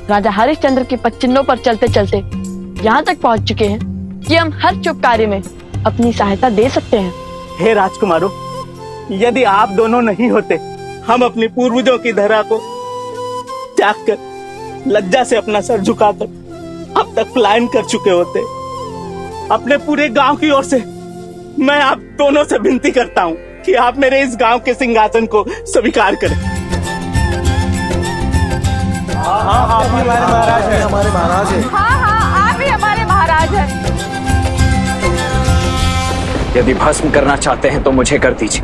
Speaker 2: राजा हरिश्चंद्र के पच्चिन्नों पर चलते चलते यहाँ तक पहुंच चुके हैं कि हम हर शुभ कार्य में अपनी सहायता दे सकते हैं।
Speaker 1: हे राजकुमारों, यदि आप दोनों नहीं होते, हम अपने पूर्वजों की धरा को त्याग कर लज्जा से अपना सर झुकाकर अब तक पलायन कर चुके होते। अपने पूरे गांव की ओर से मैं आप दोनों से विनती करता हूं कि आप मेरे इस गांव के सिंहासन को स्वीकार करें।
Speaker 17: हाँ आप ही हमारे महाराज हैं। हमारे महाराज हैं।
Speaker 4: हाँ हाँ आप ही हमारे महाराज हैं।
Speaker 20: यदि भस्म करना चाहते हैं तो मुझे कर दीजिए,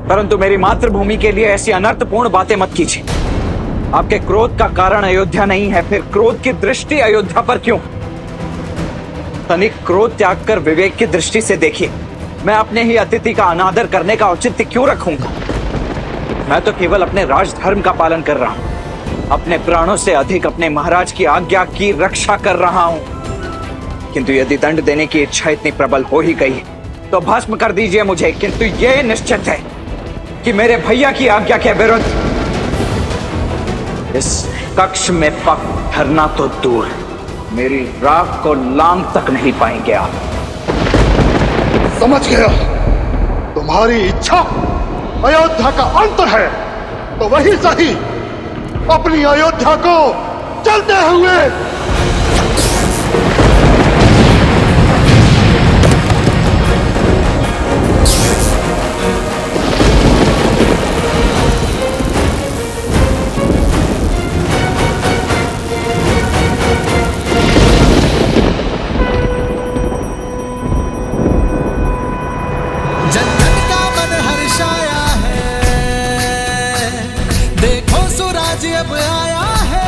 Speaker 20: परंतु मेरी मातृभूमि के लिए ऐसी अनर्थपूर्ण बातें मत कीजिए। आपके क्रोध का कारण अयोध्या नहीं है, फिर क्रोध की दृष्टि अयोध्या पर क्यों? तनिक क्रोध त्याग कर विवेक की दृष्टि से देखिए, मैं अपने ही अतिथि का अनादर करने का औचित्य क्यों रखूंगा? मैं तो केवल अपने राजधर्म का पालन कर रहा हूं, अपने प्राणों से अधिक अपने महाराज की आज्ञा की रक्षा कर रहा हूं। किंतु यदि दंड देने की इच्छा इतनी प्रबल हो ही गई तो भस्म कर दीजिए मुझे, किंतु यह निश्चित है कि मेरे भैया की आज्ञा के विरुद्ध इस कक्ष में पग धरना तो दूर, मेरी राख को लांग तक नहीं पाएंगे आप।
Speaker 5: समझ गया, तुम्हारी इच्छा अयोध्या का अंत है, तो वही सही, अपनी अयोध्या को चलते हुए
Speaker 6: अब आया है,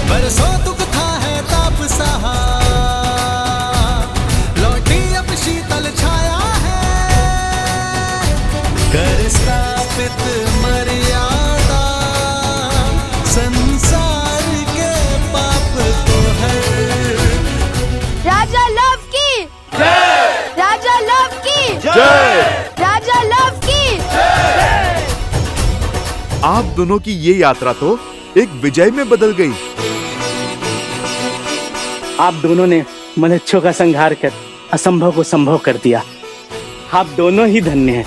Speaker 6: बरसों दुख था है ताप सहा, लौटी अब शीतल छाया है, कर स्थापित मर्यादा, संसार के पाप को हर।
Speaker 7: राजा लव की जय, राजा लव की
Speaker 9: जय,
Speaker 7: राजा लव की जय।
Speaker 9: आप दोनों की ये यात्रा तो एक विजय में बदल गई।
Speaker 1: आप दोनों ने मलेच्छों का संहार कर असंभव को संभव कर दिया। आप दोनों ही धन्य हैं।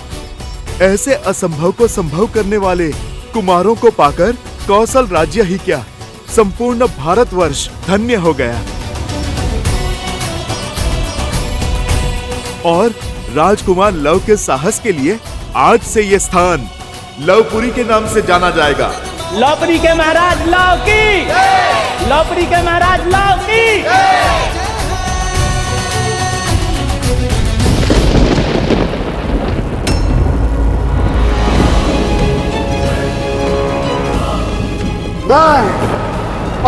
Speaker 9: ऐसे असंभव को संभव करने वाले कुमारों को पाकर कौशल राज्य ही क्या, संपूर्ण भारतवर्ष धन्य हो गया। और राजकुमार लव के साहस के लिए आज से ये स्थान लवपुरी के नाम से जाना जाएगा।
Speaker 1: लवपुरी के महाराज लव की, लवपुरी के महाराज लव की।
Speaker 5: मैं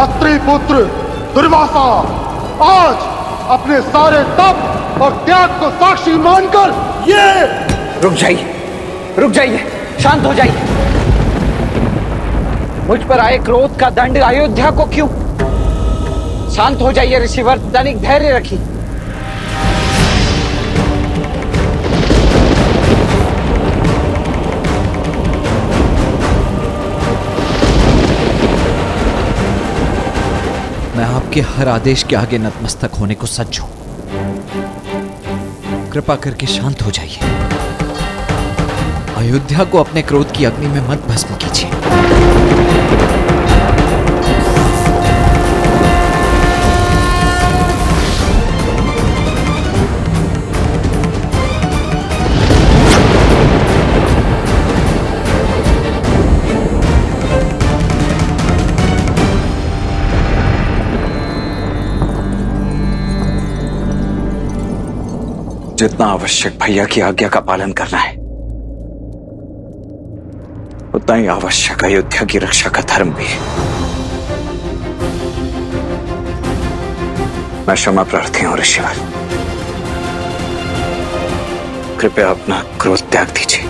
Speaker 5: अत्रि पुत्र दुर्वासा आज अपने सारे तप और त्याग को साक्षी मानकर ये।
Speaker 20: रुक जाइए, शांत हो जाइए। मुझ पर आए क्रोध का दंड अयोध्या को क्यों? शांत हो जाइए ऋषिवर, तनिक धैर्य रखिए।
Speaker 12: मैं आपके हर आदेश के आगे नतमस्तक होने को सज्ज हूं। कृपा करके शांत हो जाइए। अयोध्या को अपने क्रोध की अग्नि में मत भस्म कीजिए।
Speaker 20: जितना आवश्यक भैया की आज्ञा का पालन करना है, उतना ही आवश्यक अयोध्या की रक्षा का धर्म भी है। मैं क्षमा प्रार्थी हूं ऋषिवर, कृपया अपना क्रोध त्याग दीजिए।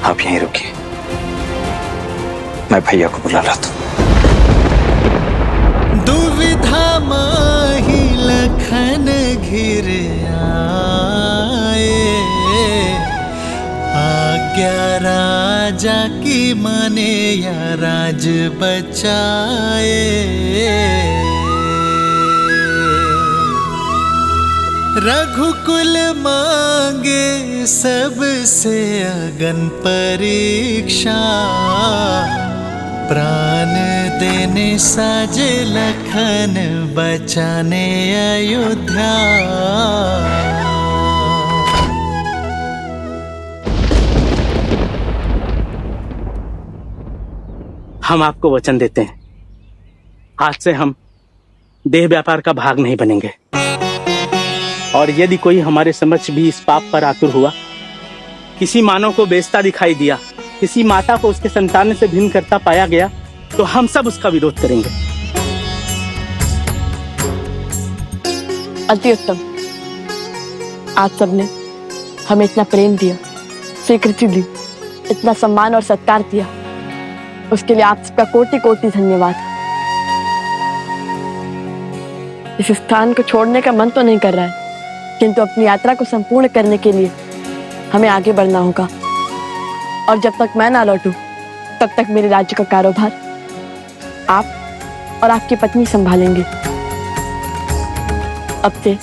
Speaker 20: आप यहीं रुकिए, मैं भैया को बुला लाता हूं।
Speaker 6: दुविधा माही लखन घिर आए, आज्ञा राजा की माने या राज बचाए। रघुकुल मांगे सबसे अगन परीक्षा, प्राण देने साजे लखन बचाने अयोध्या।
Speaker 1: हम आपको वचन देते हैं, आज से हम देह व्यापार का भाग नहीं बनेंगे। और यदि कोई हमारे समक्ष भी इस पाप पर आतुर हुआ, किसी मानव को बेचता दिखाई दिया, किसी माता को उसके संतान से भिन्न करता पाया गया, तो हम सब उसका विरोध करेंगे।
Speaker 2: अति उत्तम। आप सबने हमें इतना प्रेम दिया, स्वीकृति दी, इतना सम्मान और सत्कार दिया, उसके लिए आप सबका कोटि कोटि धन्यवाद। इस स्थान को छोड़ने का मन तो नहीं कर रहा है, किंतु अपनी यात्रा को संपूर्ण करने के लिए हमें आगे बढ़ना होगा। और जब तक मैं ना लौटूं, तब तक मेरे राज्य का कारोबार आप और आपकी पत्नी संभालेंगे। अब से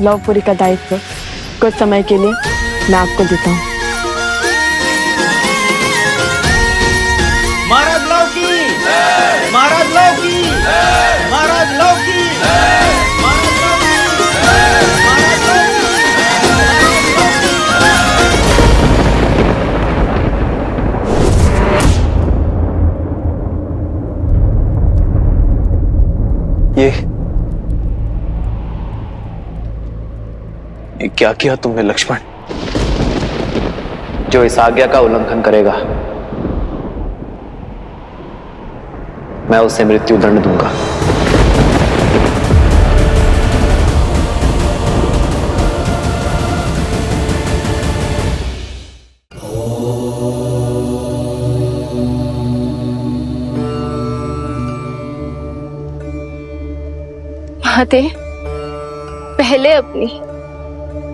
Speaker 2: लवपुरी का दायित्व कुछ समय के लिए मैं आपको देता हूँ।
Speaker 1: महाराज लौकी, महाराज लौकी, महाराज लौकी,
Speaker 10: ये क्या किया तुमने लक्ष्मण? जो इस आज्ञा का उल्लंघन करेगा, मैं उसे मृत्यु दंड दूंगा।
Speaker 16: महादेव, पहले अपनी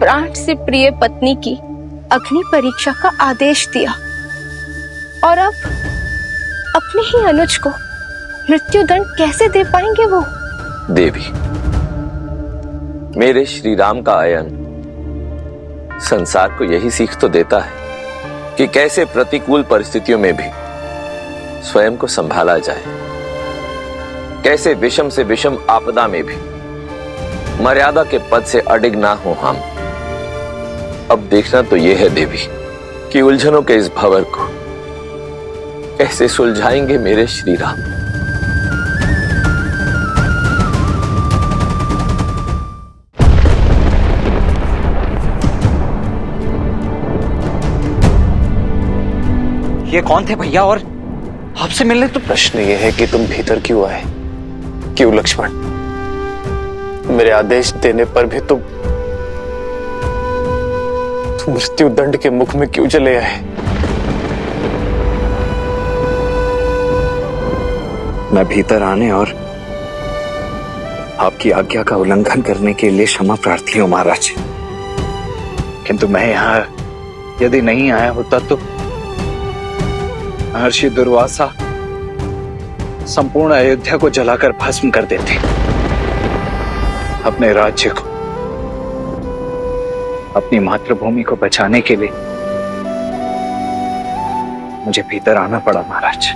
Speaker 16: प्राण से प्रिय पत्नी की अग्नि परीक्षा का आदेश दिया और अब अपने ही अनुज को मृत्यु दंड कैसे दे पाएंगे वो?
Speaker 11: देवी, मेरे श्री राम का आयन संसार को यही सीख तो देता है कि कैसे प्रतिकूल परिस्थितियों में भी स्वयं को संभाला जाए, कैसे विषम से विषम आपदा में भी मर्यादा के पद से अडिग ना हो हम। अब देखना तो यह है देवी कि उलझनों के इस भंवर को कैसे सुलझाएंगे मेरे श्री राम।
Speaker 20: ये कौन थे भैया और आपसे मिलने? तो
Speaker 10: प्रश्न यह है कि तुम भीतर क्यों आए? क्यों लक्ष्मण? मेरे आदेश देने पर भी तुम मृत्यु दंड के मुख में क्यों चले आए?
Speaker 20: मैं भीतर आने और आपकी आज्ञा का उल्लंघन करने के लिए क्षमा प्रार्थी हूं महाराज, किंतु मैं यहां यदि नहीं आया होता तो महर्षि दुर्वासा संपूर्ण अयोध्या को जलाकर भस्म कर देते। अपने राज्य को, अपनी मातृभूमि को बचाने के लिए मुझे भीतर आना पड़ा महाराज।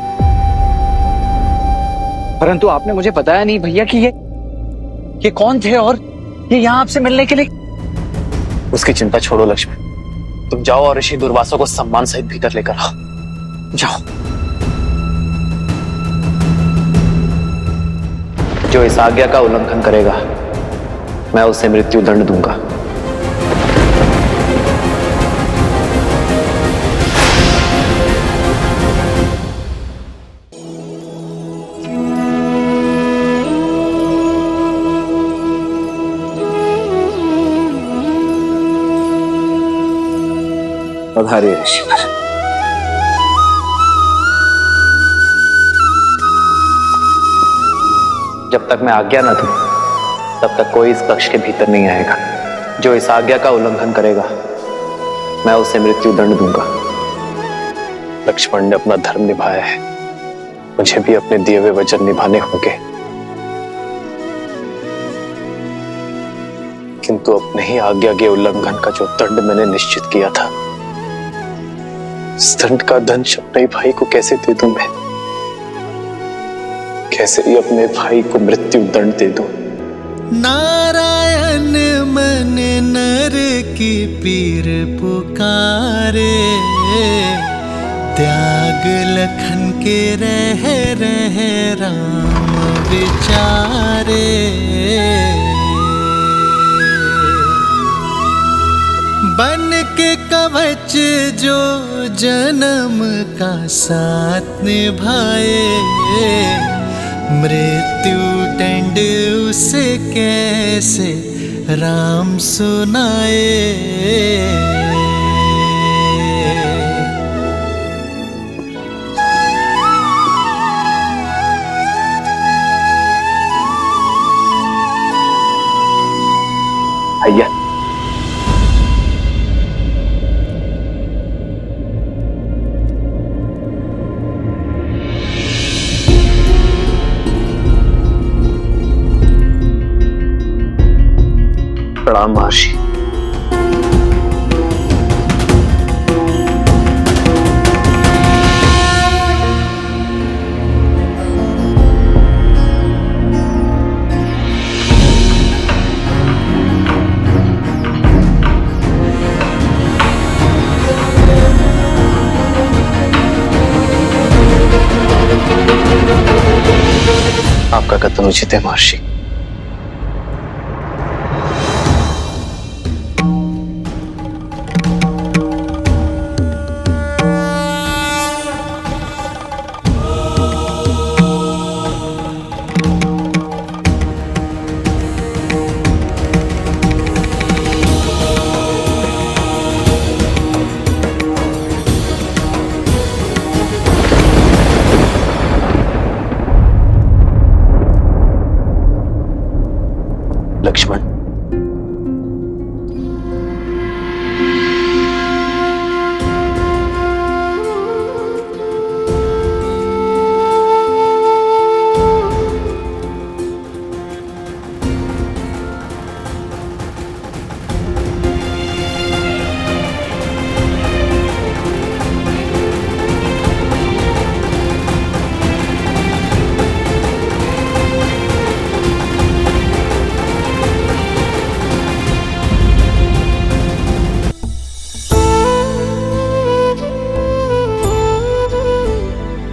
Speaker 20: परंतु आपने मुझे बताया नहीं भैया कि ये कौन थे और ये यहां आपसे मिलने के लिए।
Speaker 10: उसकी चिंता छोड़ो लक्ष्मण, तुम जाओ और ऋषि दुर्वासा को सम्मान सहित भीतर लेकर आओ। जाओ। जो इस आज्ञा का उल्लंघन करेगा, मैं उसे मृत्यु दंड दूंगा।
Speaker 20: पधारिए ऋषिवर।
Speaker 10: जब तक मैं आज्ञा न दूं, तब तक कोई इस कक्ष के भीतर नहीं आएगा। जो इस आज्ञा का उल्लंघन करेगा, मैं उसे मृत्यु दंड दूंगा। लक्ष्मण ने अपना धर्म निभाया है, मुझे भी अपने दिए हुए वचन निभाने होंगे। किंतु अपने ही आज्ञा के उल्लंघन का जो दंड मैंने निश्चित किया था, इस दंड का दंश अपने भाई को कैसे दे दूं मैं? कैसे ही अपने भाई को मृत्यु दंड दे दूं।
Speaker 6: नारायण मन नर की पीर पुकारे, त्याग लखन के रह राम विचारे। बन के कवच जो जन्म का साथ निभाए, मृत्यु दंड उसे कैसे राम सुनाए।
Speaker 10: भैया प्रणाम महर्षि। आपका कथन उचित है महर्षि। लक्ष्मण,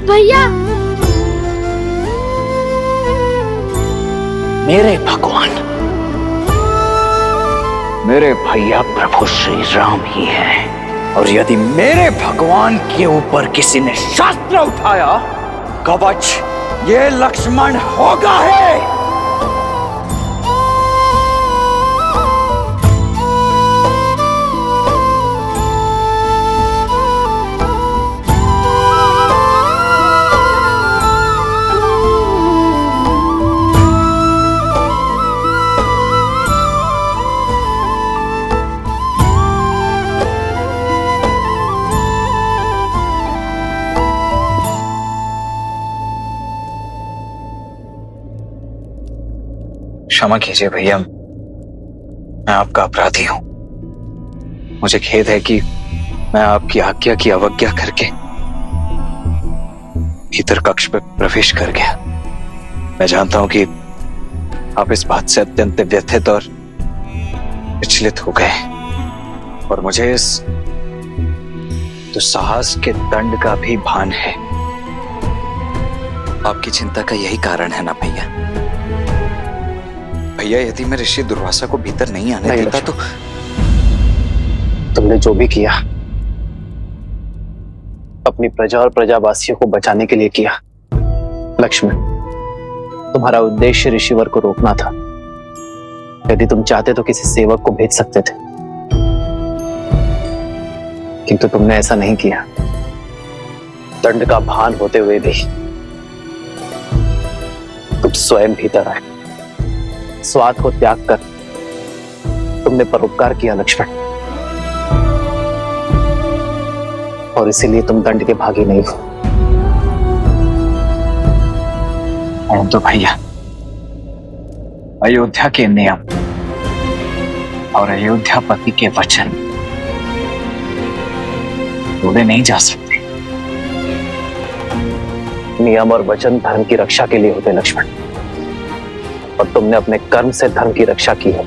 Speaker 7: भैया,
Speaker 20: मेरे भगवान, मेरे भैया प्रभु श्री राम ही हैं। और यदि मेरे भगवान के ऊपर किसी ने शस्त्र उठाया, कवच ये लक्ष्मण होगा है। क्षमा कीजिए भैया, मैं आपका अपराधी हूं। मुझे खेद है कि मैं आपकी आज्ञा की अवज्ञा करके भीतर कक्ष में प्रवेश कर गया। मैं जानता हूं कि आप इस बात से अत्यंत व्यथित और विचलित हो गए, और मुझे इस दुस्साहस के दंड का भी भान है। आपकी चिंता का यही कारण है ना भैया? भैया, यदि मैं ऋषि दुर्वासा को भीतर नहीं आने देता तो
Speaker 10: तुमने जो भी किया अपनी प्रजा और प्रजावासियों को बचाने के लिए किया। लक्ष्मण, तुम्हारा उद्देश्य ऋषिवर को रोकना था। यदि तुम चाहते तो किसी सेवक को भेज सकते थे, किंतु तुमने ऐसा नहीं किया। दंड का भान होते हुए भी तुम स्वयं भीतर आए। स्वार्थ को त्याग कर तुमने परोपकार किया लक्ष्मण, और इसीलिए तुम दंड के भागी नहीं हो।
Speaker 20: परंतु भैया, अयोध्या के नियम और अयोध्यापति के वचन तोड़े नहीं जा सकते।
Speaker 10: नियम और वचन धर्म की रक्षा के लिए होते लक्ष्मण, और तुमने अपने कर्म से धर्म की रक्षा की है।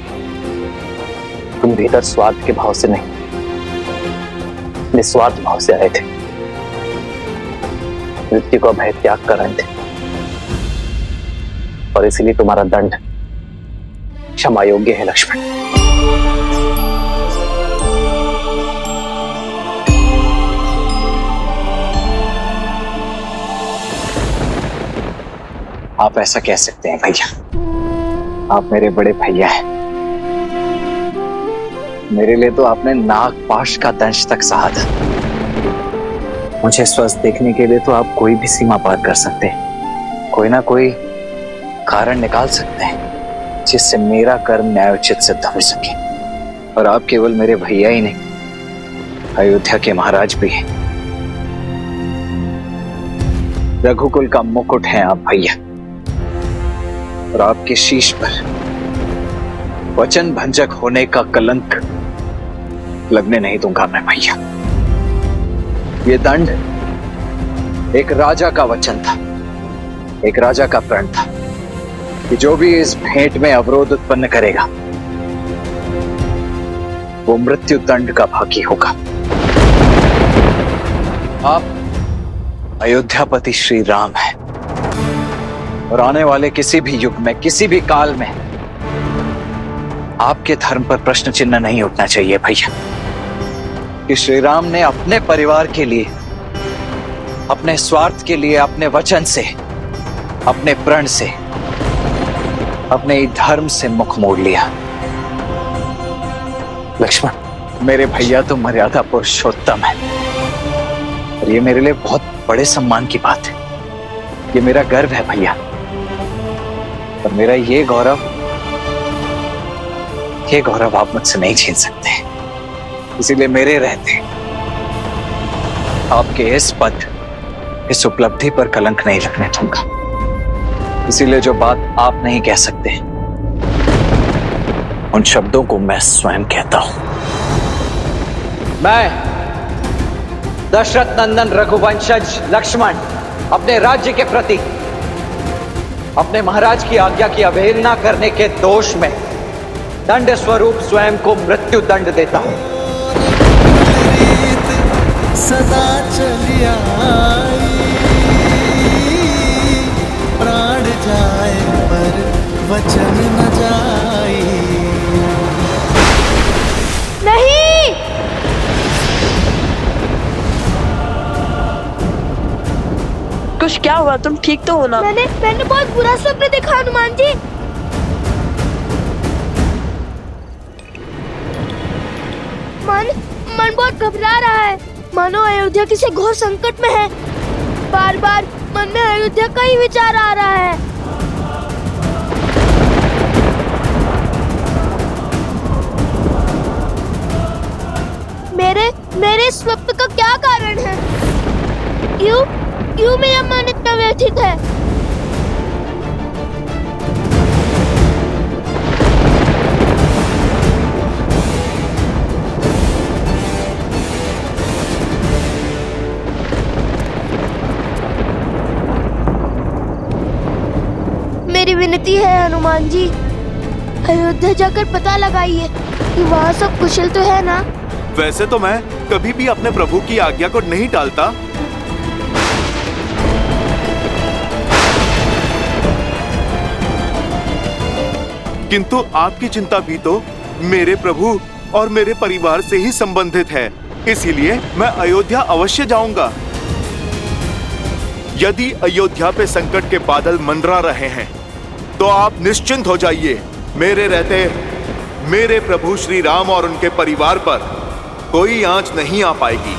Speaker 10: तुम भीतर स्वार्थ के भाव से नहीं, निस्वार्थ भाव से आए थे। मृत्यु को भय त्याग कर रहे थे, और इसलिए तुम्हारा दंड क्षमा योग्य है लक्ष्मण। आप ऐसा कह सकते हैं भैया, आप मेरे बड़े भैया हैं। मेरे लिए तो आपने नागपाश का दंश तक सहा था। मुझे स्वस्थ देखने के लिए तो आप कोई भी सीमा पार कर सकते हैं, कोई ना कोई कारण निकाल सकते हैं जिससे मेरा कर्म न्यायोचित सिद्ध हो सके। और आप केवल मेरे भैया ही नहीं, अयोध्या के महाराज भी हैं। रघुकुल का मुकुट है आप भैया, और आपके शीश पर वचन भंजक होने का कलंक लगने नहीं दूंगा मैं भैया। ये दंड एक राजा का वचन था, एक राजा का प्रण था कि जो भी इस भेंट में अवरोध उत्पन्न करेगा वो मृत्यु दंड का भागी होगा। आप अयोध्यापति श्री राम हैं, और आने वाले किसी भी युग में, किसी भी काल में आपके धर्म पर प्रश्न चिन्ह नहीं उठना चाहिए भैया कि श्री राम ने अपने परिवार के लिए, अपने स्वार्थ के लिए, अपने वचन से, अपने प्रण से, अपने धर्म से मुख मोड़ लिया। लक्ष्मण, मेरे भैया तो मर्यादा पुरुषोत्तम है, और ये मेरे लिए बहुत बड़े सम्मान की बात है। ये मेरा गर्व है भैया, और मेरा ये गौरव आप मुझसे नहीं छीन सकते। इसीलिए मेरे रहते आपके इस पद, इस उपलब्धि पर कलंक नहीं लगने दूंगा। इसीलिए जो बात आप नहीं कह सकते, उन शब्दों को मैं स्वयं कहता हूं। मैं दशरथ नंदन रघुवंशज लक्ष्मण अपने राज्य के प्रति अपने महाराज की आज्ञा की अवहेलना करने के दोष में दंड स्वरूप स्वयं को मृत्यु दंड देता हूं।
Speaker 6: सदा चली आई, प्राण जाए पर वचन न जाए।
Speaker 7: नहीं,
Speaker 22: कुछ क्या हुआ? तुम ठीक तो हो ना?
Speaker 7: मैंने बहुत बुरा सपना देखा हनुमान जी। मन बहुत घबरा रहा है, मानो अयोध्या किसी घोर संकट में है। बार बार मन में अयोध्या का ही विचार आ रहा है। मेरे स्वप्न का क्या कारण है? क्यों मेरा मन इतना व्यथित है? मेरी विनती है हनुमान जी, अयोध्या जाकर पता लगाइए कि वहाँ सब कुशल तो है ना।
Speaker 9: वैसे तो मैं कभी भी अपने प्रभु की आज्ञा को नहीं टालता, किंतु आपकी चिंता भी तो मेरे प्रभु और मेरे परिवार से ही संबंधित है। इसीलिए मैं अयोध्या अवश्य जाऊंगा। यदि अयोध्या पे संकट के बादल मंडरा रहे हैं तो आप निश्चिंत हो जाइए। मेरे रहते मेरे प्रभु श्री राम और उनके परिवार पर कोई आंच नहीं आ पाएगी।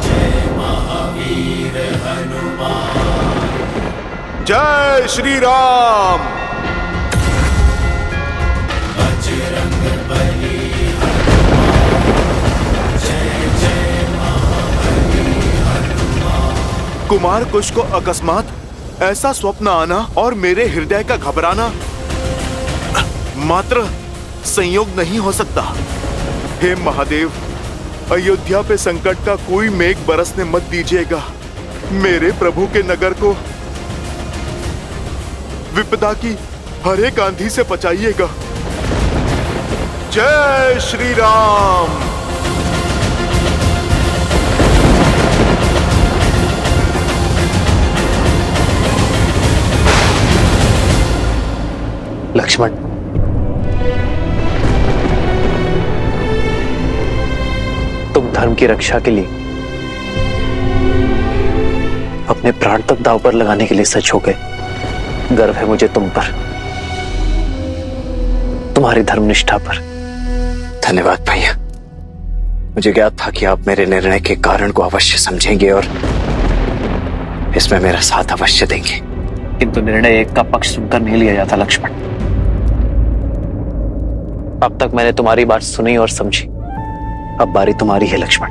Speaker 6: जय महावीर हनुमान,
Speaker 9: जय श्री राम।
Speaker 6: बजरंग बली हनुमान, जय जय महाबली हनुमान।
Speaker 9: कुमार कुश को अकस्मात ऐसा स्वप्न आना और मेरे हृदय का घबराना मात्र संयोग नहीं हो सकता। हे महादेव, अयोध्या पे संकट का कोई मेघ बरसने मत दीजिएगा। मेरे प्रभु के नगर को विपदा की हर एक आंधी से बचाइएगा। जय श्री राम।
Speaker 10: लक्ष्मण, तुम धर्म की रक्षा के लिए अपने प्राण तक दांव पर लगाने के लिए सच हो गए। गर्व है मुझे तुम पर, तुम्हारी धर्मनिष्ठा पर।
Speaker 20: धन्यवाद भैया। मुझे ज्ञात था कि आप मेरे निर्णय के कारण को अवश्य समझेंगे और इसमें मेरा साथ अवश्य देंगे।
Speaker 10: किंतु निर्णय एक का पक्ष सुनकर नहीं लिया जाता लक्ष्मण। अब तक मैंने तुम्हारी बात सुनी और समझी, अब बारी तुम्हारी है लक्ष्मण।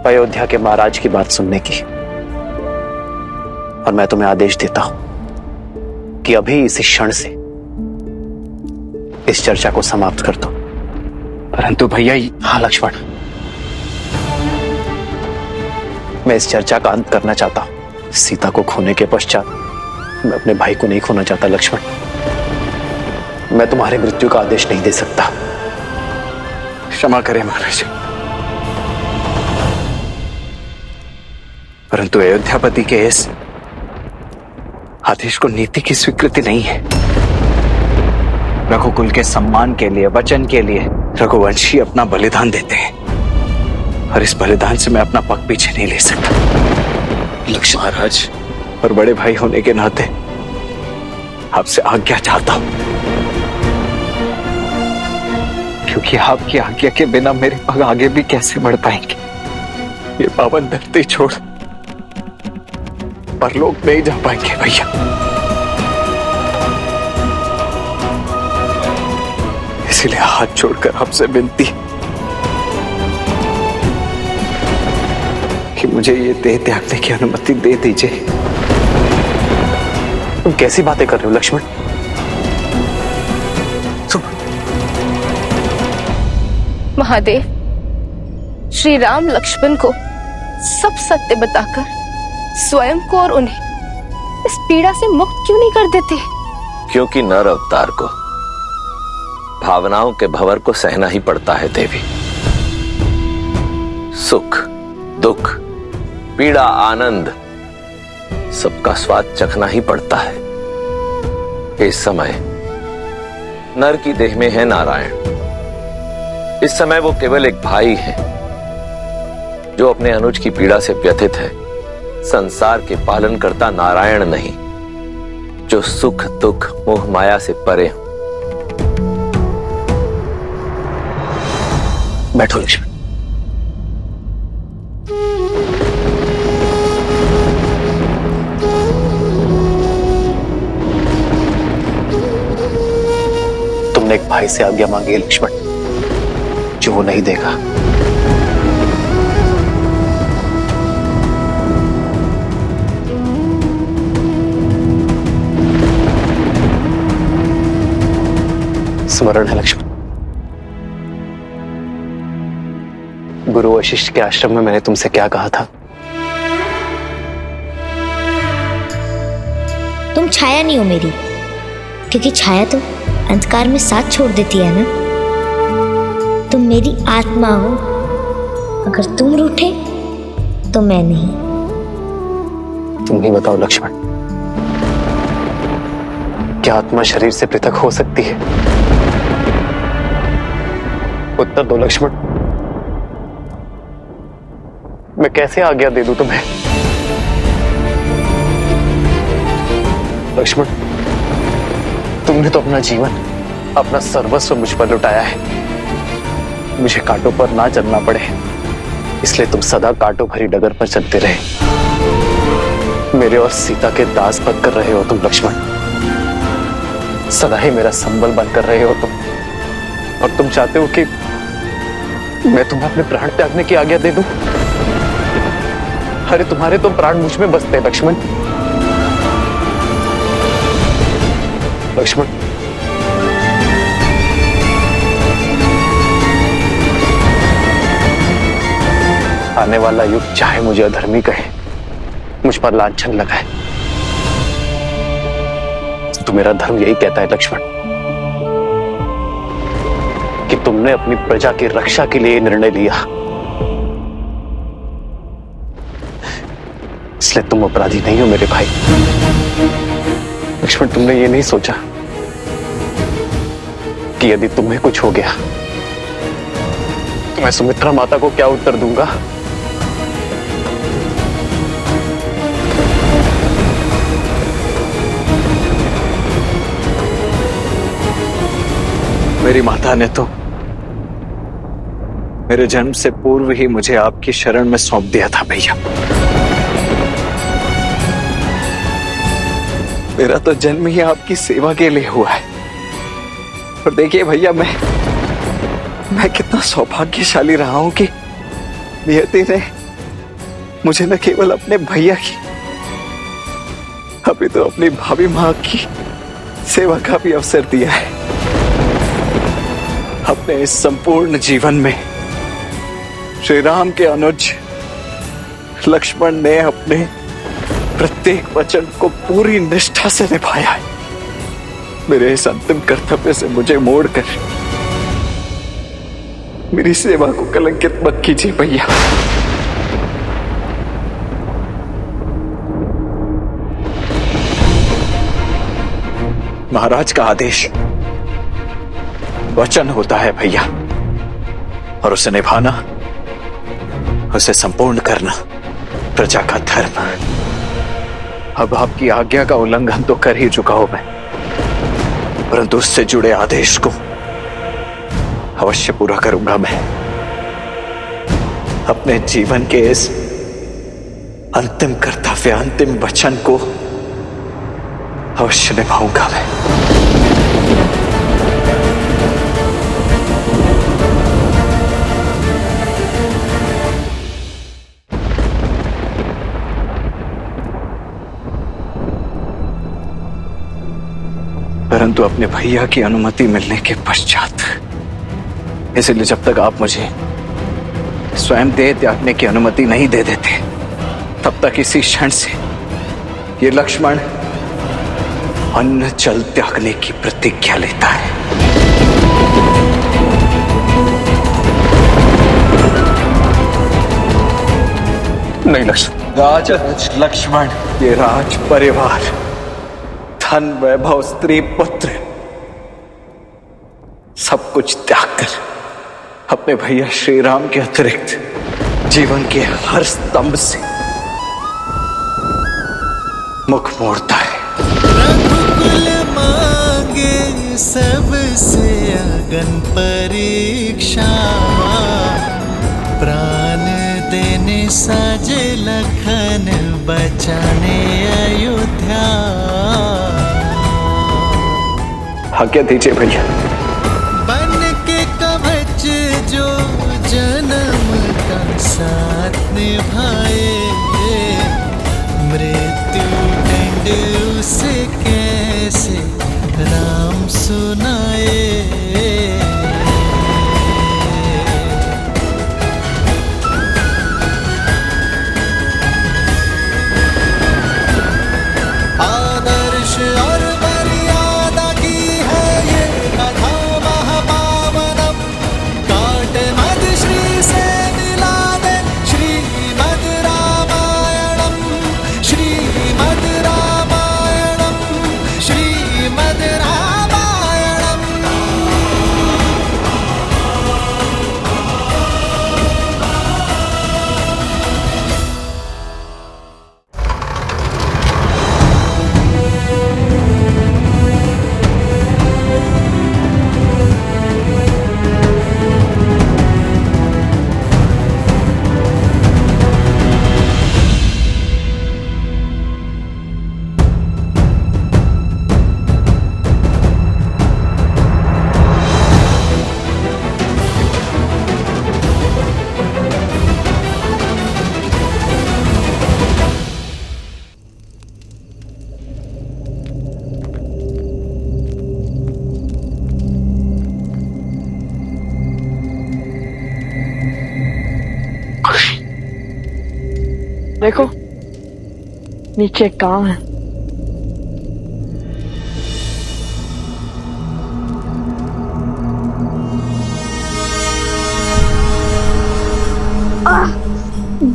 Speaker 10: अयोध्या के महाराज की बात सुनने की। और मैं तुम्हें आदेश देता हूं कि अभी इस क्षण से इस चर्चा को समाप्त कर दो।
Speaker 20: परंतु भैया,
Speaker 10: हाँ लक्ष्मण, मैं इस चर्चा का अंत करना चाहता हूं। सीता को खोने के पश्चात मैं अपने भाई को नहीं खोना चाहता लक्ष्मण। मैं तुम्हारी मृत्यु का आदेश नहीं दे सकता।
Speaker 20: क्षमा करें महाराज, परंतु अयोध्यापति के इस आदेश को नीति की स्वीकृति नहीं है। रघुकुल के सम्मान के लिए, वचन के लिए रघुवंशी अपना बलिदान देते हैं और इस बलिदान से मैं अपना पग पीछे नहीं ले सकता। लक्ष्मण महाराज, और बड़े भाई होने के नाते आपसे आज्ञा चाहता हूं, क्योंकि आपकी आज्ञा के बिना मेरे पग आगे भी कैसे बढ़ पाएंगे। ये पावन धरती छोड़ परलोक नहीं जा पाएंगे भैया। इसलिए हाथ जोड़कर आपसे विनती कि मुझे ये देह त्यागने की अनुमति दे दीजिए।
Speaker 10: तुम कैसी बातें कर रहे हो लक्ष्मण?
Speaker 16: महादेव, श्री राम लक्ष्मण को सब सत्य बताकर स्वयं को और उन्हें इस पीड़ा से मुक्त क्यों नहीं कर देते?
Speaker 18: क्योंकि नर अवतार को भावनाओं के भंवर को सहना ही पड़ता है देवी। सुख, दुख, पीड़ा, आनंद, सबका स्वाद चखना ही पड़ता है। इस समय नर की देह में है नारायण। इस समय वो केवल एक भाई है जो अपने अनुज की पीड़ा से व्यथित है। संसार के पालन करता नारायण नहीं, जो सुख दुख मोह माया से परे हो।
Speaker 10: बैठो लक्ष्मण। तुमने एक भाई से आज्ञा मांगी है लक्ष्मण, जो वो नहीं देगा। स्मरण है लक्ष्मण, गुरु वशिष्ठ के आश्रम में मैंने तुमसे क्या कहा था?
Speaker 19: तुम छाया नहीं हो मेरी, क्योंकि छाया तो अंधकार में साथ छोड़ देती है ना। तुम मेरी आत्मा हो, अगर तुम रूठे तो मैं नहीं।
Speaker 10: तुम ही बताओ लक्ष्मण, क्या आत्मा शरीर से पृथक हो सकती है? उत्तर दो लक्ष्मण। मैं कैसे आज्ञा दे दूं तुम्हें? लक्ष्मण, तुमने तो अपना जीवन, अपना सर्वस्व मुझ पर लुटाया है। मुझे कांटों पर ना चलना पड़े, इसलिए तुम सदा कांटों भरी डगर पर चलते रहे। मेरे और सीता के दास बनकर रहे हो तुम लक्ष्मण। सदा ही मेरा संबल बनकर रहे हो तुम, और तुम चाहते हो कि मैं तुम्हें अपने प्राण त्यागने की आज्ञा दे दूं? अरे तुम्हारे तो प्राण मुझ में बसते हैं लक्ष्मण। लक्ष्मण, आने वाला युग चाहे मुझे अधर्मी कहे, मुझ पर लांछन लगाए, तो मेरा धर्म यही कहता है लक्ष्मण कि तुमने अपनी प्रजा की रक्षा के लिए निर्णय लिया, इसलिए तुम अपराधी नहीं हो मेरे भाई। लक्ष्मण, तुमने ये नहीं सोचा कि यदि तुम्हें कुछ हो गया तो मैं सुमित्रा माता को क्या उत्तर दूंगा?
Speaker 20: मेरी माता ने तो मेरे जन्म से पूर्व ही मुझे आपकी शरण में सौंप दिया था भैया। मेरा तो जन्म ही आपकी सेवा के लिए हुआ है। और देखिए भैया, मैं कितना सौभाग्यशाली रहा हूं कि नियति ने मुझे न केवल अपने भैया की, अभी तो अपनी भाभी मां की सेवा का भी अवसर दिया है। अपने इस संपूर्ण जीवन में श्री राम के अनुज लक्ष्मण ने अपने प्रत्येक वचन को पूरी निष्ठा से निभाया है। मेरे इस अंतिम कर्तव्य से मुझे मोड़कर मेरी सेवा को कलंकित मत कीजिए भैया। महाराज का आदेश वचन होता है भैया, और उसे निभाना, उसे संपूर्ण करना प्रजा का धर्म। अब आपकी आज्ञा का उल्लंघन तो कर ही चुका हूं मैं, परंतु उससे जुड़े आदेश को अवश्य पूरा करूंगा मैं। अपने जीवन के इस अंतिम कर्तव्य, अंतिम वचन को अवश्य निभाऊंगा मैं। परंतु अपने भैया की अनुमति मिलने के पश्चात, इसलिए जब तक आप मुझे स्वयं देह त्यागने की अनुमति नहीं दे देते, तब तक इसी क्षण से ये लक्ष्मण अन्न जल त्यागने की प्रतिज्ञा लेता है।
Speaker 10: नहीं लक्ष्मण,
Speaker 20: राज लक्ष्मण, ये राज परिवार, धन वैभव, स्त्री पुत्र, सब कुछ त्याग कर अपने भैया श्री राम के अतिरिक्त जीवन के हर स्तंभ से मुख मोड़ता है।
Speaker 6: रघुकुल मांगे सबसे अगन परीक्षा, प्राण देने साजे लखन बचाने अयोध्या।
Speaker 20: आज्ञा दीजिए भैया।
Speaker 6: बन के कवच जो जन्म का साथ निभाए, मृत्यु दंड उसे कैसे राम सुनाए। आदर्श और मर्यादा की है ये कथा,
Speaker 2: देखो नीचे कहाँ है।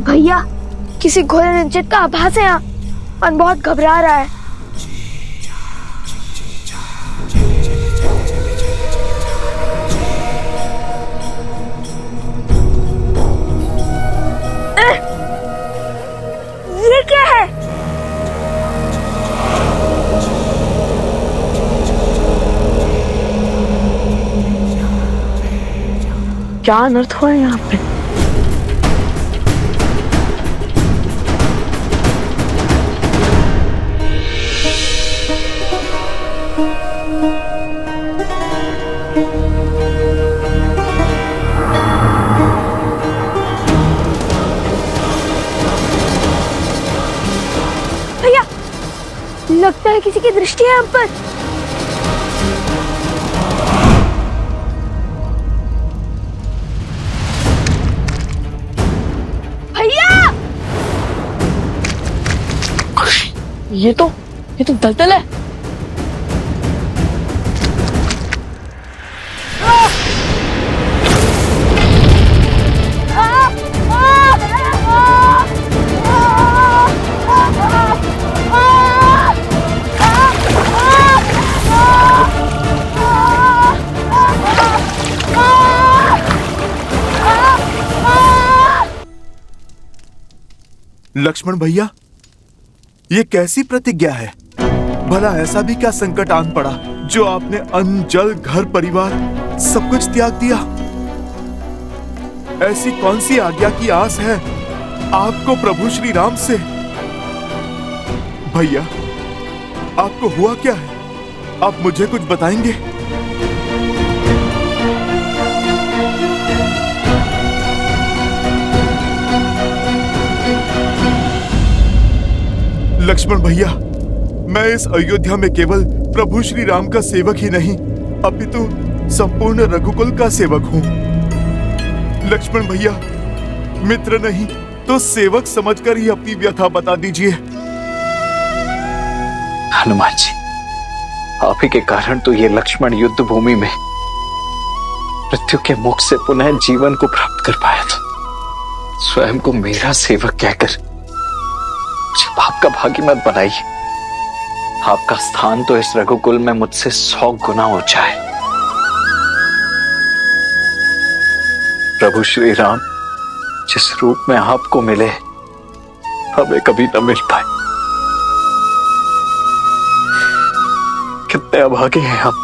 Speaker 7: भैया किसी घोड़े निश्चित का आभास है यहाँ। मन बहुत घबरा रहा है। ये क्या है?
Speaker 2: क्या अनर्थ हुआ है यहाँ पे?
Speaker 7: भैया लगता है किसी की दृष्टि है हम पर। भैया
Speaker 2: ये तो दलदल है।
Speaker 9: लक्ष्मण भैया, ये कैसी प्रतिज्ञा है? भला ऐसा भी क्या संकट आन पड़ा जो आपने अन्न, जल, घर, परिवार सब कुछ त्याग दिया? ऐसी कौन सी आज्ञा की आस है आपको प्रभु श्री राम से? भैया, आपको हुआ क्या है? आप मुझे कुछ बताएंगे? लक्ष्मण भैया, मैं इस अयोध्या में केवल प्रभु श्री राम का सेवक ही नहीं, अपितु संपूर्ण रघुकुल का सेवक हूँ। लक्ष्मण भैया, मित्र नहीं तो सेवक समझकर ही अपनी व्यथा बता दीजिए।
Speaker 20: हनुमान जी, आप ही के कारण तो ये लक्ष्मण युद्ध भूमि में मृत्यु के मुख से पुनः जीवन को प्राप्त कर पाया था। स्वयं को मेरा सेवक कहकर मुझे पाप का भागी मत बनाइए। आपका स्थान तो इस रघुकुल में मुझसे 100 गुना ऊंचा है। प्रभु श्री राम जिस रूप में आपको मिले हमें कभी न मिल पाए। कितने अभागे हैं हम।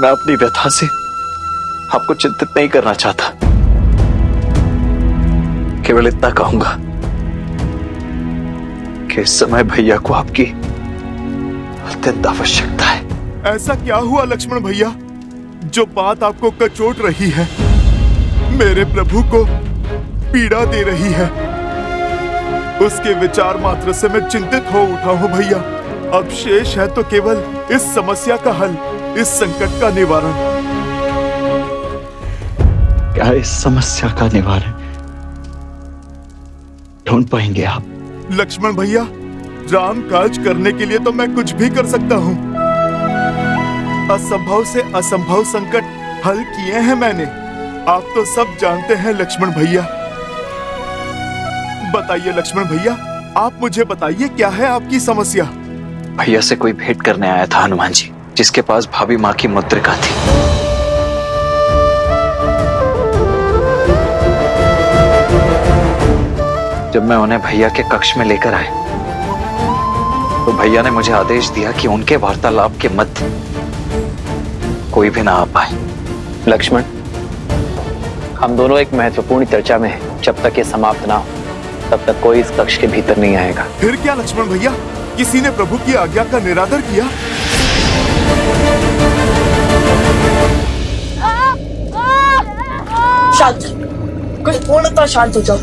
Speaker 20: मैं अपनी व्यथा से आपको चिंतित नहीं करना चाहता, केवल इतना कहूंगा कि इस समय भैया को आपकी अत्यंत आवश्यकता है।
Speaker 9: ऐसा क्या हुआ लक्ष्मण भैया जो बात आपको कचोट रही है, मेरे प्रभु को पीड़ा दे रही है? उसके विचार मात्र से मैं चिंतित हो उठा हूं भैया। अब शेष है तो केवल इस समस्या का हल, इस संकट का निवारण।
Speaker 20: क्या इस समस्या का निवारण ढूंढ पाएंगे आप?
Speaker 9: लक्ष्मण भैया, राम काज करने के लिए तो मैं कुछ भी कर सकता हूँ। असंभव से असंभव संकट हल किए हैं मैंने, आप तो सब जानते हैं लक्ष्मण भैया। बताइए लक्ष्मण भैया, आप मुझे बताइए क्या है आपकी समस्या?
Speaker 20: भैया से कोई भेंट करने आया था हनुमान जी, जिसके पास भाभी माँ की मुद्रिका थी। जब मैं उन्हें भैया के कक्ष में लेकर आया तो भैया ने मुझे आदेश दिया कि उनके वार्तालाप के मध्य कोई भी ना आ पाए।
Speaker 10: लक्ष्मण, हम दोनों एक महत्वपूर्ण चर्चा में हैं। जब तक ये समाप्त ना हो तब तक कोई इस कक्ष के भीतर नहीं आएगा।
Speaker 9: फिर क्या लक्ष्मण भैया, किसी ने प्रभु की आज्ञा का निरादर किया?
Speaker 2: शांत, कुछ पूर्णतः शांत हो जाओ।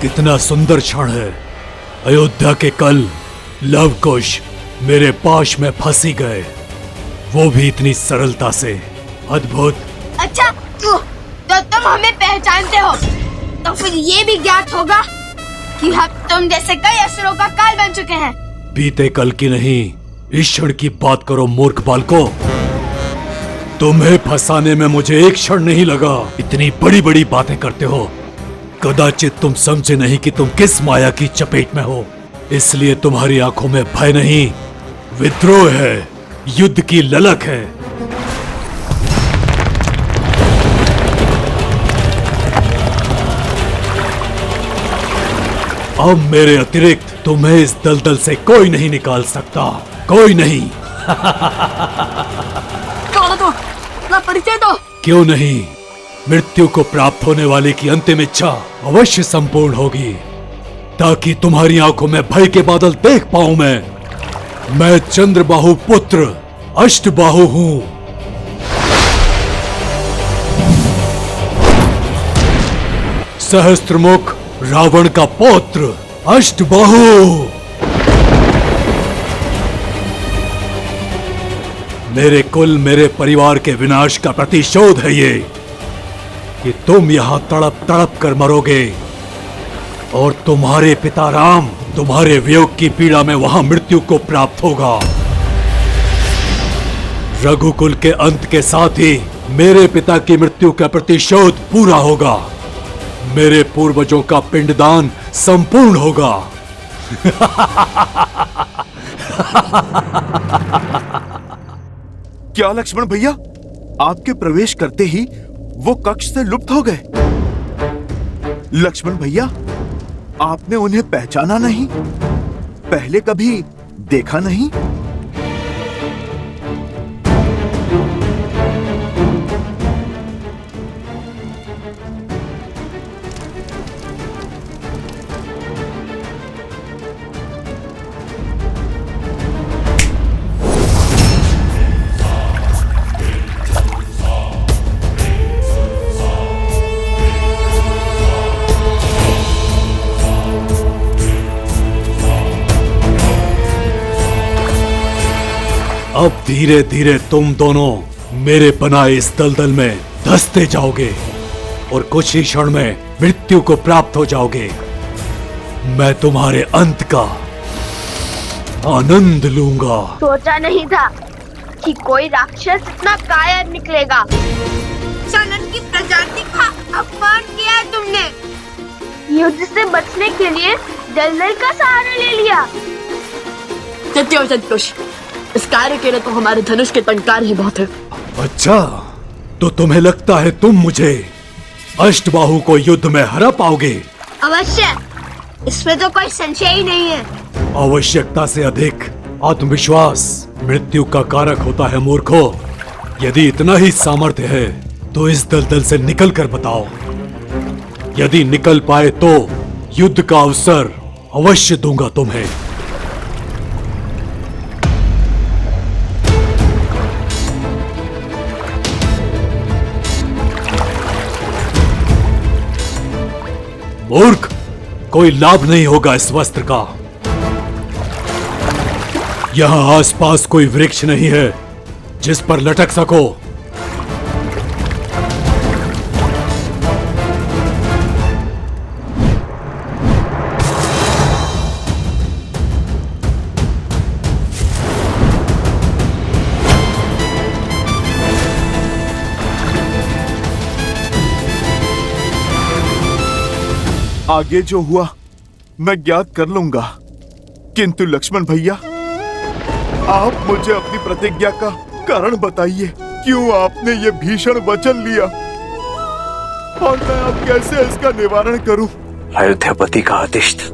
Speaker 8: कितना सुंदर क्षण है। अयोध्या के कल लव कुश मेरे पाश में फंसी गए, वो भी इतनी सरलता से। अद्भुत।
Speaker 7: अच्छा तो तुम हमें पहचानते हो, तो फिर ये भी ज्ञात होगा कि हम तुम जैसे कई असुरों का काल बन चुके हैं।
Speaker 8: बीते कल की नहीं, इस क्षण की बात करो मूर्ख बालको। तुम्हें फंसाने में मुझे एक क्षण नहीं लगा। इतनी बड़ी बड़ी बातें करते हो, कदाचित तुम समझे नहीं कि तुम किस माया की चपेट में हो। इसलिए तुम्हारी आंखों में भय नहीं, विद्रोह है, युद्ध की ललक है। अब मेरे अतिरिक्त तुम्हें इस दलदल से कोई नहीं निकाल सकता, कोई नहीं।
Speaker 2: कौन हो तुम? अपना परिचय दो।
Speaker 8: क्यों नहीं? मृत्यु को प्राप्त होने वाले की अंतिम इच्छा अवश्य संपूर्ण होगी, ताकि तुम्हारी आंखों में भय के बादल देख पाऊं मैं चंद्रबाहु पुत्र अष्टबाहु हूं। सहस्त्रमुख रावण का पौत्र अष्टबाहु। मेरे कुल, मेरे परिवार के विनाश का प्रतिशोध है ये कि तुम यहां तड़प तड़प कर मरोगे, और तुम्हारे पिता राम तुम्हारे वियोग की पीड़ा में वहां मृत्यु को प्राप्त होगा। रघुकुल के अंत के साथ ही मेरे पिता की मृत्यु का प्रतिशोध पूरा होगा। मेरे पूर्वजों का पिंडदान संपूर्ण होगा।
Speaker 9: क्या लक्ष्मण भैया, आपके प्रवेश करते ही वो कक्ष से लुप्त हो गए? लक्ष्मण भैया, आपने उन्हें पहचाना नहीं? पहले कभी देखा नहीं?
Speaker 8: अब धीरे धीरे तुम दोनों मेरे बनाए इस दलदल में धंसते जाओगे और कुछ ही क्षण में मृत्यु को प्राप्त हो जाओगे। मैं तुम्हारे अंत का आनंद लूंगा।
Speaker 7: सोचा नहीं था कि कोई राक्षस इतना कायर निकलेगा। सनन की प्रजाति का अपमान किया है तुमने। युद्ध से बचने के लिए दलदल का सहारा ले लिया।
Speaker 2: संतोष, इस कार्य के लिए तो हमारे धनुष के टंकार ही बहुत है।
Speaker 8: अच्छा, तो तुम्हें लगता है तुम मुझे अष्टबाहु को युद्ध में हरा पाओगे?
Speaker 7: अवश्य, इसमें तो कोई संशय ही नहीं है।
Speaker 8: आवश्यकता से अधिक आत्मविश्वास मृत्यु का कारक होता है मूर्खो। यदि इतना ही सामर्थ्य है तो इस दलदल से निकल कर बताओ। यदि निकल पाए तो युद्ध का अवसर अवश्य दूंगा तुम्हें। मूर्ख, कोई लाभ नहीं होगा इस वस्त्र का। यहां आसपास कोई वृक्ष नहीं है जिस पर लटक सको।
Speaker 9: आगे जो हुआ मैं ज्ञात कर लूंगा, किंतु लक्ष्मण भैया, आप मुझे अपनी प्रतिज्ञा का कारण बताइए। क्यों आपने ये भीषण वचन लिया और मैं अब कैसे इसका निवारण करूं?
Speaker 20: अयोध्यापति का आदेश था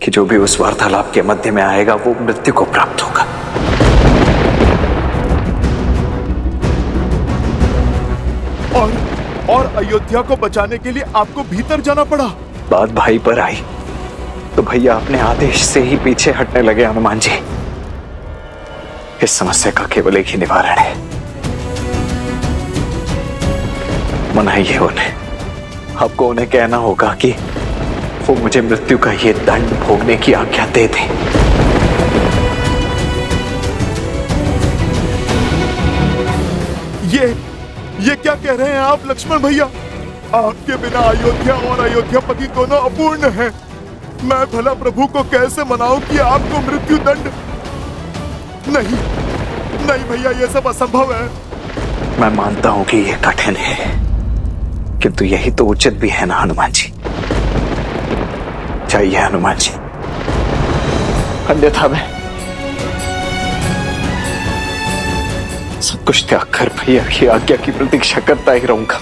Speaker 20: कि जो भी उस वार्तालाप के मध्य में आएगा वो मृत्यु को प्राप्त होगा।
Speaker 9: और अयोध्या को बचाने के लिए आपको भीतर जाना पड़ा।
Speaker 20: बात भाई पर आई तो भैया अपने आदेश से ही पीछे हटने लगे। हनुमान जी, इस समस्या का केवल एक ही निवारण है। मनाइए उन्हें। आपको उन्हें कहना होगा कि वो मुझे मृत्यु का ये दंड भोगने की आज्ञा दे दें।
Speaker 9: ये क्या कह रहे हैं आप लक्ष्मण भैया? आपके बिना अयोध्या और अयोध्यापति दोनों अपूर्ण हैं। मैं भला प्रभु को कैसे मनाऊं कि आपको मृत्यु दंड? नहीं भैया, ये सब असंभव है।
Speaker 20: मैं मानता हूं कि ये कठिन है, किंतु यही तो उचित भी है ना हनुमान जी। चाहिए हनुमान जी, अन्यथा मैं सब कुछ त्याग कर भैया की आज्ञा की प्रतीक्षा करता ही रहूंगा।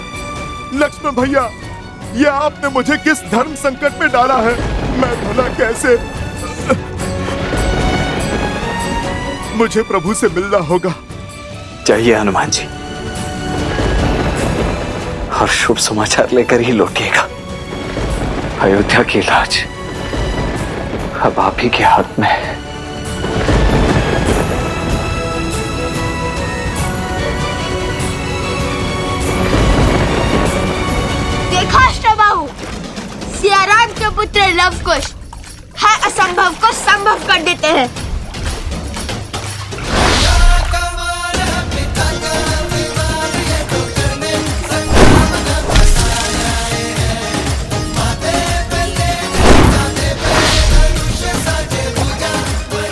Speaker 9: लक्ष्मण भैया, ये आपने मुझे किस धर्म संकट में डाला है? मैं भला कैसे? मुझे प्रभु से मिलना होगा।
Speaker 20: चाहिए हनुमान जी, और शुभ समाचार लेकर ही लौटिएगा। अयोध्या की लाज अब आप ही के हाथ में है।
Speaker 7: देखा अष्टबाहु, सियाराम के पुत्र लवकुश है असंभव को संभव कर देते हैं।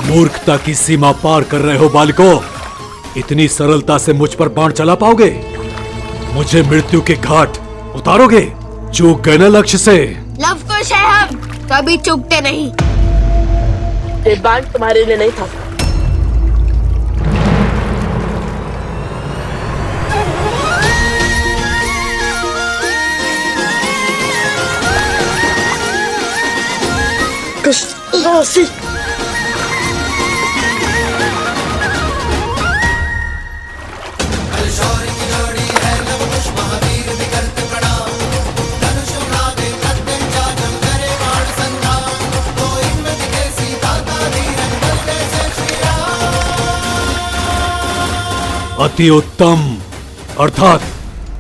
Speaker 8: मूर्खता की सीमा पार कर रहे हो बालको। इतनी सरलता से मुझ पर बाण चला पाओगे? मुझे मृत्यु के घाट उतारोगे? चूक गए ना लक्ष्य से।
Speaker 7: लवकुश है हम, कभी चूकते नहीं।
Speaker 22: ये बाण तुम्हारे लिए नहीं था।
Speaker 8: अति उत्तम, अर्थात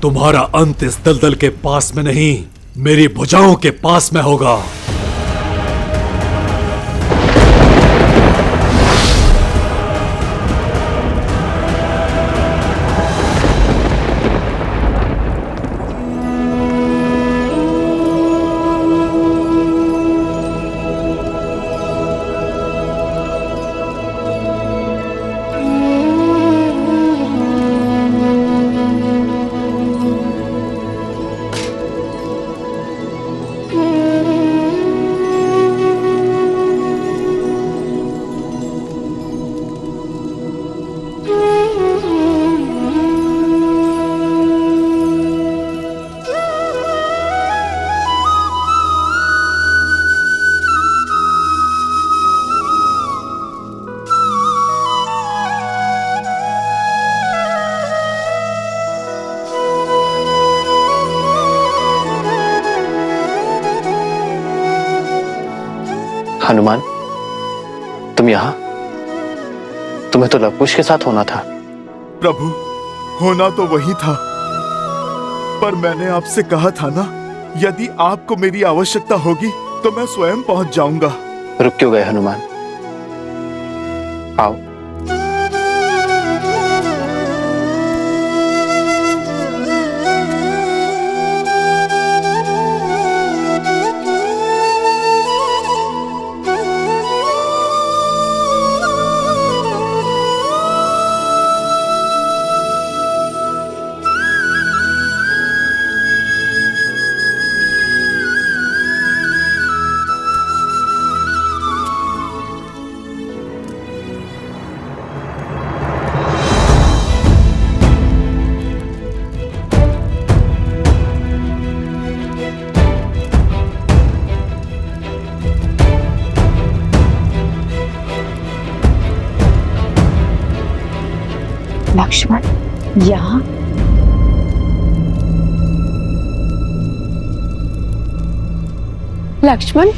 Speaker 8: तुम्हारा अंत इस दलदल के पास में नहीं, मेरी भुजाओं के पास में होगा।
Speaker 10: हनुमान, तुम यहाँ? तुम्हें तो लवकुश के साथ होना था।
Speaker 9: प्रभु, होना तो वही था, पर मैंने आपसे कहा था ना, यदि आपको मेरी आवश्यकता होगी तो मैं स्वयं पहुंच जाऊंगा।
Speaker 10: रुक क्यों गए हनुमान? आओ।
Speaker 13: लक्ष्मण, यहाँ?
Speaker 16: लक्ष्मण,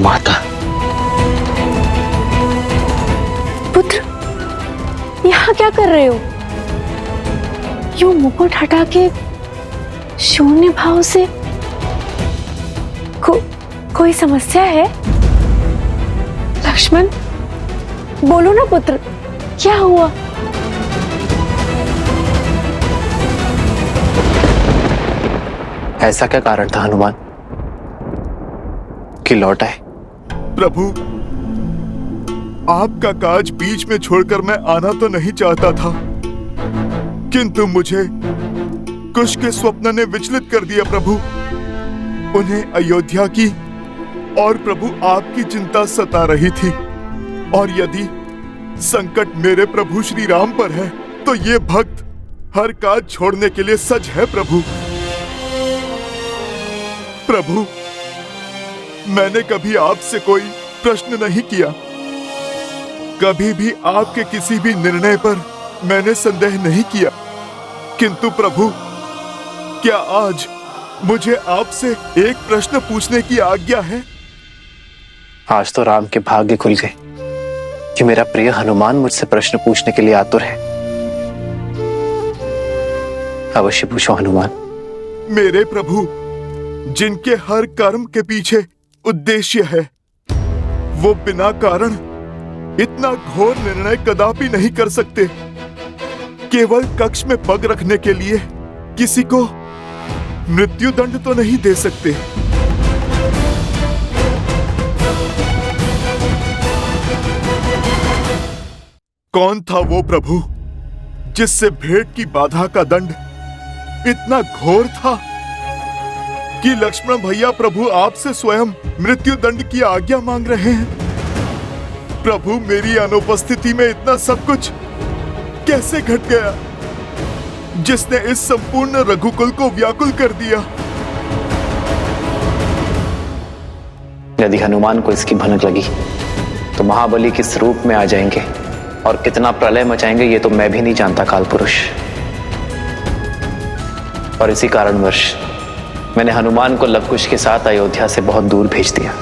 Speaker 10: माता,
Speaker 16: पुत्र, यहाँ क्या कर रहे हो? यूं मुकुट हटा के शून्य भाव से कोई समस्या है? लक्ष्मण, बोलो ना पुत्र, क्या हुआ?
Speaker 10: ऐसा क्या कारण था हनुमान कि लौट आए?
Speaker 9: प्रभु, आपका काज बीच में छोड़कर मैं आना तो नहीं चाहता था, किंतु मुझे कुश के स्वप्न ने विचलित कर दिया प्रभु। उन्हें अयोध्या की और प्रभु आपकी चिंता सता रही थी, और यदि संकट मेरे प्रभु श्री राम पर है तो ये भक्त हर काज छोड़ने के लिए सज है प्रभु। प्रभु, मैंने कभी आपसे कोई प्रश्न नहीं किया, कभी भी आपके किसी भी निर्णय पर मैंने संदेह नहीं किया, किंतु प्रभु, क्या आज मुझे आपसे एक प्रश्न पूछने की आज्ञा है?
Speaker 10: आज तो राम के भाग्य खुल गए कि मेरा प्रिय हनुमान मुझसे प्रश्न पूछने के लिए आतुर है। अवश्य पूछो हनुमान।
Speaker 9: मेरे प्रभु, जिनके हर कर्म के पीछे उद्देश्य है, वो बिना कारण इतना घोर निर्णय कदापि नहीं कर सकते। केवल कक्ष में पग रखने के लिए किसी को मृत्यु दंड तो नहीं दे सकते। कौन था वो प्रभु जिससे भेंट की बाधा का दंड इतना घोर था कि लक्ष्मण भैया प्रभु आपसे स्वयं मृत्यु दंड की आज्ञा मांग रहे हैं? प्रभु, मेरी अनुपस्थिति में इतना सब कुछ कैसे घट गया, जिसने इस संपूर्ण रघुकुल को व्याकुल कर दिया?
Speaker 10: यदि हनुमान को इसकी भनक लगी तो महाबली किस रूप में आ जाएंगे और कितना प्रलय मचाएंगे ये तो मैं भी नहीं जानता कालपुरुष। और इसी कारणवश मैंने हनुमान को लवकुश के साथ अयोध्या से बहुत दूर भेज दिया।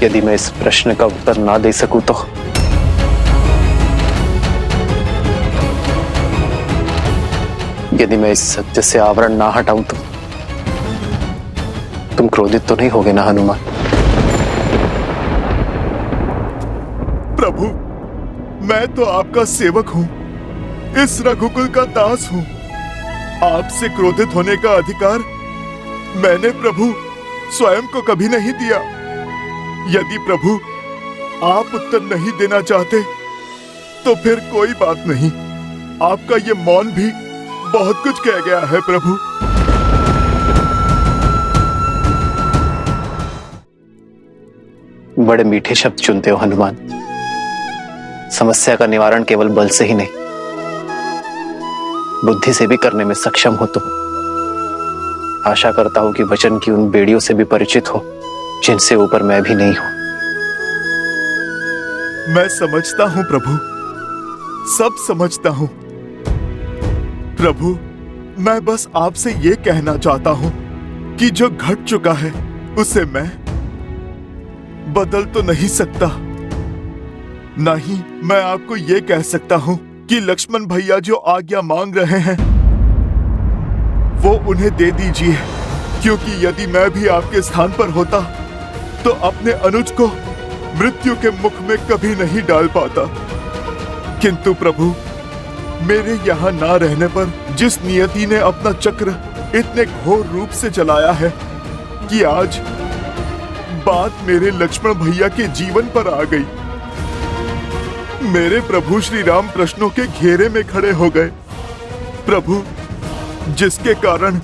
Speaker 10: यदि मैं इस प्रश्न का उत्तर ना दे सकूं तो यदि मैं इस सत्य से आवरण ना हटाऊं तो तुम क्रोधित तो नहीं होगे ना हनुमान?
Speaker 9: प्रभु, मैं तो आपका सेवक हूं, इस रघुकुल का दास हूं। आपसे क्रोधित होने का अधिकार मैंने प्रभु स्वयं को कभी नहीं दिया। यदि प्रभु आप उत्तर नहीं देना चाहते तो फिर कोई बात नहीं, आपका ये मौन भी बहुत कुछ कह गया है प्रभु।
Speaker 10: बड़े मीठे शब्द चुनते हो हनुमान। समस्या का निवारण केवल बल से ही नहीं, बुद्धि से भी करने में सक्षम हो तुम। आशा करता हूं कि वचन की उन बेड़ियों से भी परिचित हो जिनसे ऊपर मैं भी नहीं हूं।
Speaker 9: मैं समझता हूं प्रभु, सब समझता हूं। प्रभु, मैं बस आपसे ये कहना चाहता हूं कि जो घट चुका है उसे मैं बदल तो नहीं सकता। नहीं, मैं आपको ये कह सकता हूं कि लक्ष्मण भैया जो आज्ञा मांग रहे हैं वो उन्हें दे दीजिए, क्योंकि यदि मैं भी आपके स्थान पर होता तो अपने अनुज को मृत्यु के मुख में कभी नहीं डाल पाता। किंतु प्रभु, मेरे यहाँ ना रहने पर जिस नियति ने अपना चक्र इतने घोर रूप से चलाया है कि आज बात मेरे लक्ष्मण भैया के जीवन पर आ गई। मेरे प्रभु श्री राम प्रश्नों के घेरे में खड़े हो गए प्रभु, जिसके कारण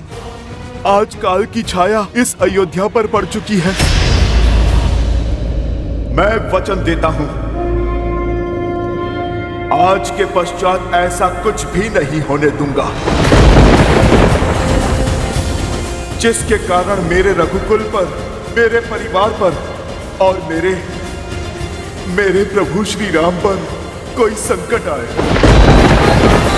Speaker 9: आज काल की छाया इस अयोध्या पर पड़ चुकी है। मैं वचन देता हूं, आज के पश्चात ऐसा कुछ भी नहीं होने दूंगा जिसके कारण मेरे रघुकुल पर, मेरे परिवार पर और मेरे प्रभु श्री राम पर कोई संकट आए।